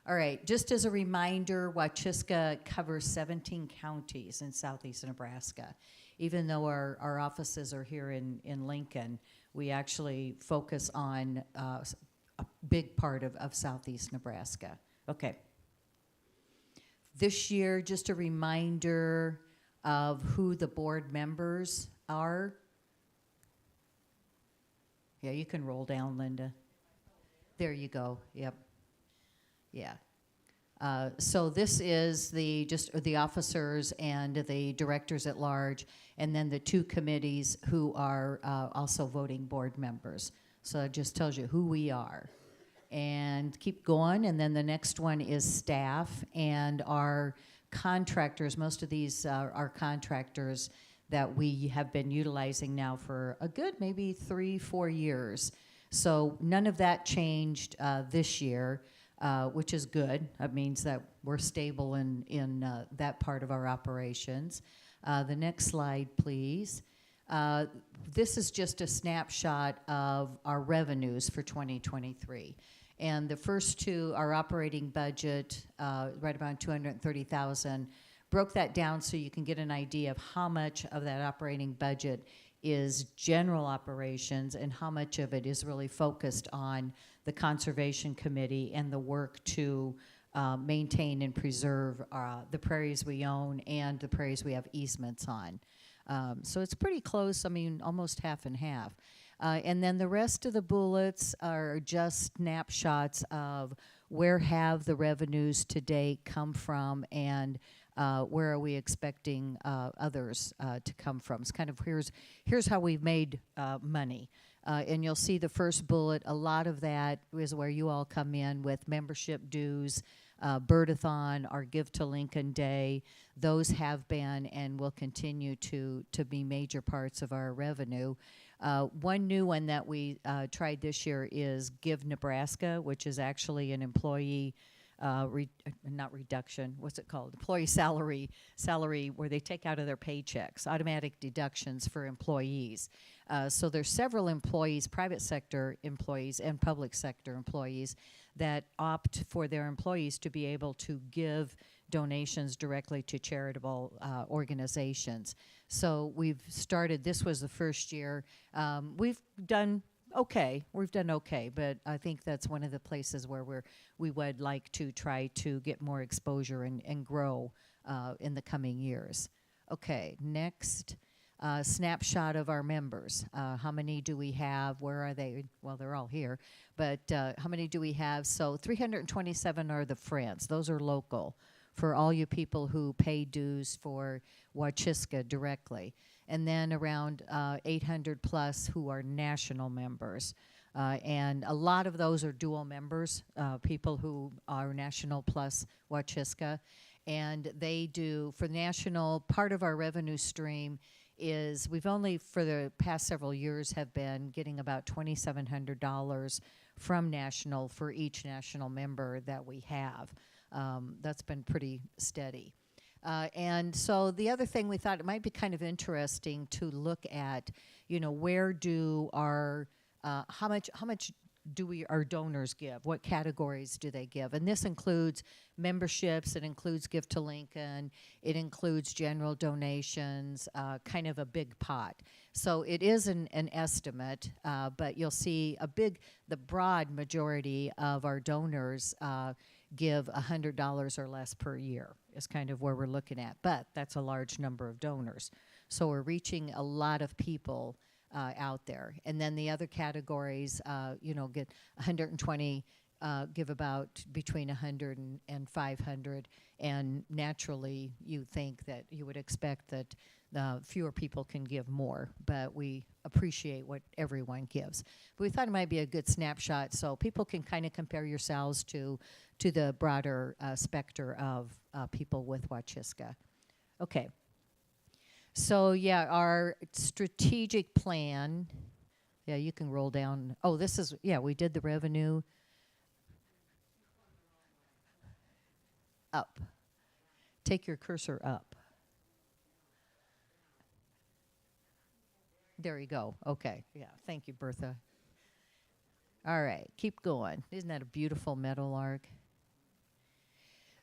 All right, just as a reminder, Wachiska covers 17 counties in southeast Nebraska. Even though our offices are here in Lincoln, we actually focus on a big part of southeast Nebraska. Okay. This year, just a reminder of who the board members are. Yeah, you can roll down, Linda. There you go, yep. Yeah. So this is the officers and the directors at large, and then the two committees who are also voting board members. So it just tells you who we are. And keep going, and then the next one is staff and our contractors. Most of these are contractors that we have been utilizing now for a good maybe 3-4 years. So none of that changed this year. Which is good. That means that we're stable in that part of our operations. The next slide, please. This is just a snapshot of our revenues for 2023. And the first two, our operating budget, right around $230,000, broke that down so you can get an idea of how much of that operating budget is general operations and how much of it is really focused on the Conservation Committee and the work to maintain and preserve the prairies we own and the prairies we have easements on. So it's pretty close, I mean, almost half and half. And then the rest of the bullets are just snapshots of where have the revenues to date come from and where are we expecting others to come from. It's kind of here's how we've made money. And you'll see the first bullet, a lot of that is where you all come in with membership dues, Birdathon, our Give to Lincoln Day. Those have been and will continue to be major parts of our revenue. One new one that we tried this year is Give Nebraska, which is actually an employee not reduction, what's it called? Employee salary where they take out of their paychecks, automatic deductions for employees. So there's several employees, private sector employees and public sector employees that opt for their employees to be able to give donations directly to charitable organizations. So we've started, this was the first year. We've done okay, but I think that's one of the places where we would like to try to get more exposure and grow in the coming years. Okay, next. Snapshot of our members. How many do we have? Where are they? Well, they're all here. But how many do we have? So 327 are the Friends. Those are local for all you people who pay dues for Wachiska directly. And then around 800 plus who are national members. And a lot of those are dual members, people who are national plus Wachiska. And they do, for national, part of our revenue stream is we've only for the past several years have been getting about $2,700 from national for each national member that we have. That's been pretty steady. And so the other thing we thought it might be kind of interesting to look at, where do our, how much do our donors give? What categories do they give? And this includes memberships, it includes Gift to Lincoln, it includes general donations, kind of a big pot. So it is an estimate, but you'll see the broad majority of our donors give $100 or less per year is kind of where we're looking at. But that's a large number of donors. So we're reaching a lot of people out there. And then the other categories, get 120, give about between 100 and 500. And naturally, you think that you would expect that fewer people can give more, but we appreciate what everyone gives. But we thought it might be a good snapshot so people can kind of compare yourselves to the broader specter of people with Wachiska. Okay. So yeah, our strategic plan, yeah, you can roll down. Oh, this is, yeah, we did the revenue. Up. Take your cursor up. There you go. Okay. Yeah. Thank you, Bertha. All right. Keep going. Isn't that a beautiful meadowlark?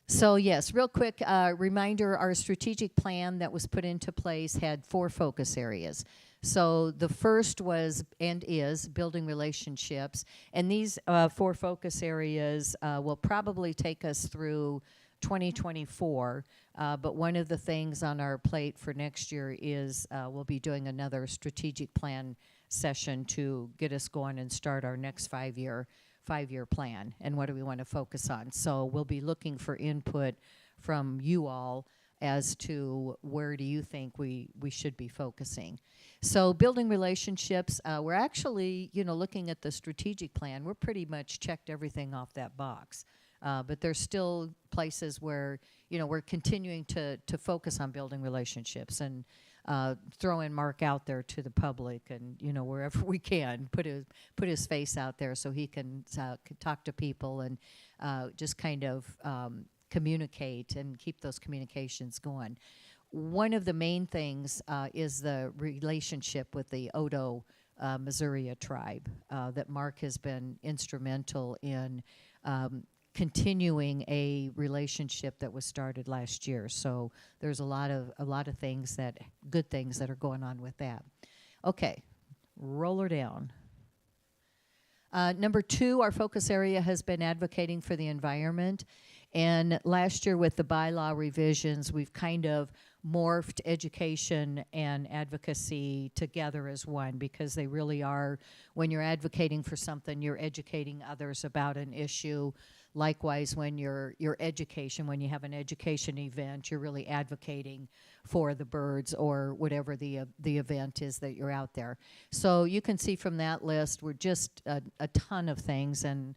So yes, real quick reminder, our strategic plan that was put into place had 4 focus areas. So the first was and is building relationships. And these 4 focus areas will probably take us through 2024. But one of the things on our plate for next year is we'll be doing another strategic plan session to get us going and start our next 5-year plan and what do we want to focus on. So we'll be looking for input from you all as to where do you think we should be focusing. So building relationships, we're actually, looking at the strategic plan, we're pretty much checked everything off that box. But there's still places where, we're continuing to focus on building relationships and throwing Mark out there to the public and, wherever we can, put his face out there so he can talk to people and just kind of communicate and keep those communications going. One of the main things is the relationship with the Odo Missouri tribe that Mark has been instrumental in continuing a relationship that was started last year. So there's a lot of things good things that are going on with that. Okay, roll her down. Number 2, our focus area has been advocating for the environment. And last year with the bylaw revisions, we've kind of morphed education and advocacy together as one because they really are, when you're advocating for something, you're educating others about an issue. Likewise, when your education, when you have an education event, you're really advocating for the birds or whatever the event is that you're out there. So you can see from that list, we're just a ton of things. And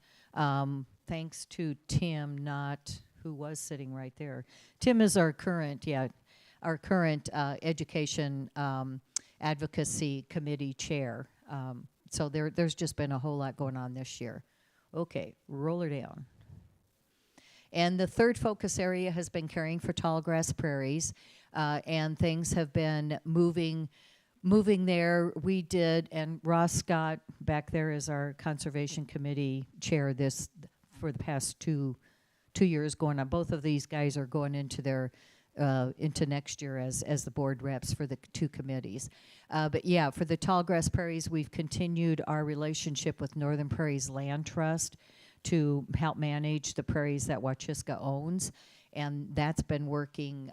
thanks to Tim, who was sitting right there. Tim is our current education advocacy committee chair. So there's just been a whole lot going on this year. Okay, roll her down. And the third focus area has been caring for tallgrass prairies, and things have been moving there. We did, and Ross Scott back there is our conservation committee chair for the past two years going on. Both of these guys are going into their into next year as the board reps for the 2 committees. But yeah, for the tallgrass prairies, we've continued our relationship with Northern Prairies Land Trust to help manage the prairies that Wachiska owns, and that's been working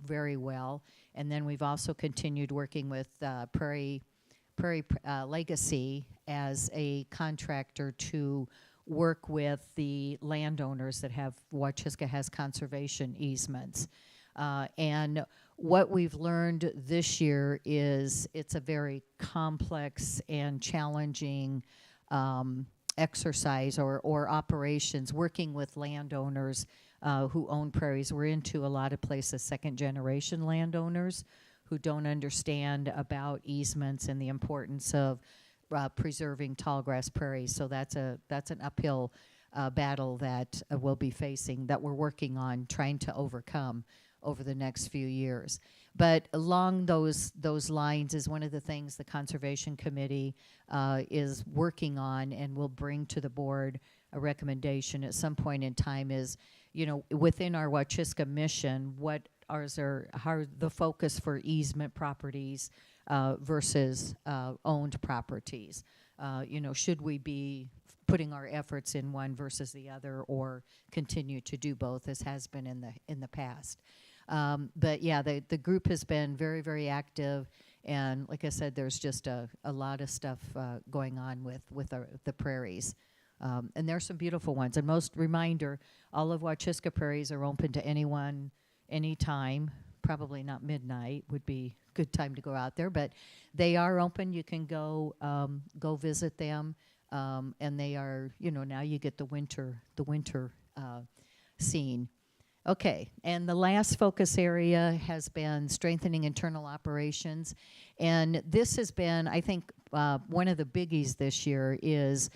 very well. And then we've also continued working with Prairie Legacy as a contractor to work with the landowners that have Wachiska has conservation easements. And what we've learned this year is it's a very complex and challenging exercise or operations working with landowners who own prairies. We're into a lot of places second-generation landowners who don't understand about easements and the importance of preserving tallgrass prairies. So that's an uphill battle that we'll be facing, that we're working on trying to overcome over the next few years. But along those lines is one of the things the Conservation Committee is working on and will bring to the board a recommendation at some point in time is, within our Wachiska mission, how the focus for easement properties versus owned properties. Should we be putting our efforts in one versus the other, or continue to do both, as has been in the past. But yeah, the group has been very, very active, and like I said, there's just a lot of stuff going on with the prairies. And there's some beautiful ones. And most reminder, all of Wachiska prairies are open to anyone, anytime. Probably not midnight would be a good time to go out there, but they are open. You can go visit them, and they are, now you get the winter scene. Okay, and the last focus area has been strengthening internal operations, and this has been, I think, one of the biggies this year is,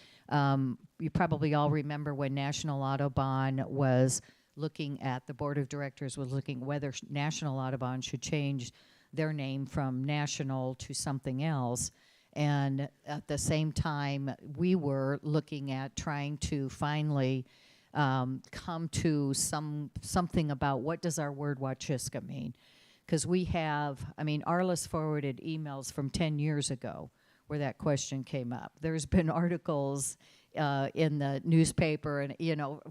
you probably all remember when National Audubon was looking at, the board of directors was looking whether National Audubon should change their name from National to something else. And at the same time, we were looking at trying to finally come to something about what does our word Wachiska mean? Because we have, Arliss forwarded emails from 10 years ago where that question came up. There's been articles in the newspaper, and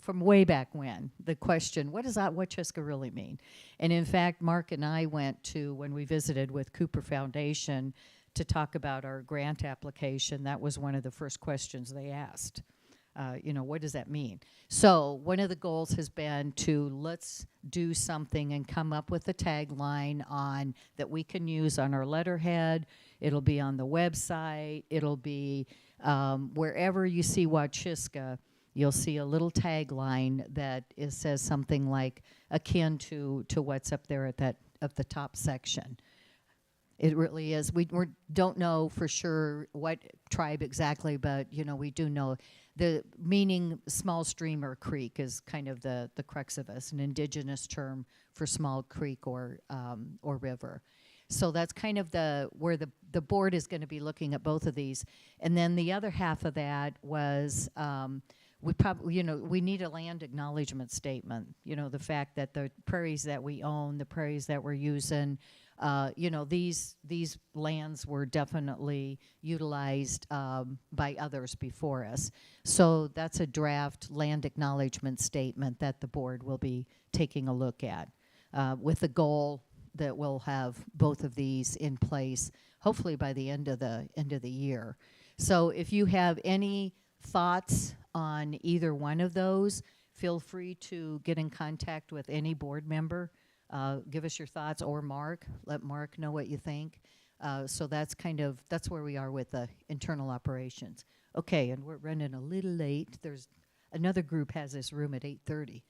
from way back when, the question, what does that Wachiska really mean? And in fact, Mark and I went to, when we visited with Cooper Foundation to talk about our grant application, that was one of the first questions they asked. What does that mean? So one of the goals has been to let's do something and come up with a tagline on that we can use on our letterhead. It'll be on the website. It'll be wherever you see Wachiska, you'll see a little tagline that says something like akin to what's up there at the top section. It really is. We don't know for sure what tribe exactly, but we do know the meaning small stream or creek is kind of the crux of us, an indigenous term for small creek or river. So that's kind of where the board is going to be looking at both of these. And then the other half of that was we probably, we need a land acknowledgement statement. The fact that the prairies that we own, the prairies that we're using, these lands were definitely utilized by others before us. So that's a draft land acknowledgement statement that the board will be taking a look at with the goal that we'll have both of these in place, hopefully by the end of the year. So if you have any thoughts on either one of those, feel free to get in contact with any board member. Give us your thoughts, or Mark. Let Mark know what you think. So that's where we are with the internal operations. Okay, and we're running a little late. There's another group has this room at 8:30.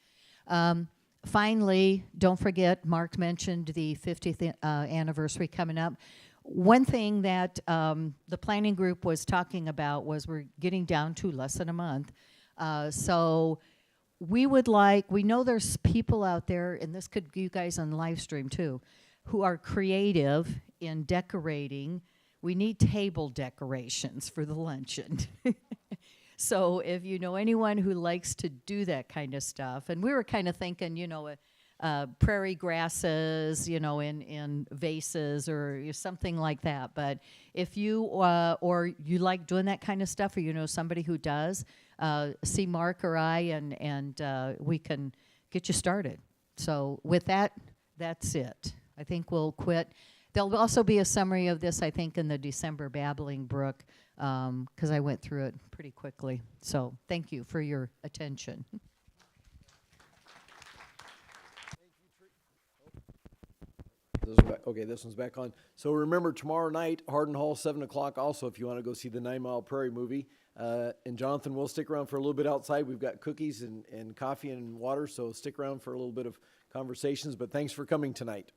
Finally, don't forget, Mark mentioned the 50th anniversary coming up. One thing that the planning group was talking about was we're getting down to less than a month. So we know there's people out there, and this could you guys on live stream too, who are creative in decorating. We need table decorations for the luncheon. So if you know anyone who likes to do that kind of stuff, and we were kind of thinking, prairie grasses, in vases or something like that. But if you, or you like doing that kind of stuff, or you know somebody who does, see Mark or I, and we can get you started. So with that, that's it. I think we'll quit. There'll also be a summary of this, I think, in the December Babbling Brook, because I went through it pretty quickly. So thank you for your attention. Okay, this one's back on. So remember, tomorrow night, Hardin Hall, 7 o'clock also, if you want to go see the 9 Mile Prairie movie. And Jonathan will stick around for a little bit outside. We've got cookies and coffee and water, so stick around for a little bit of conversations. But thanks for coming tonight.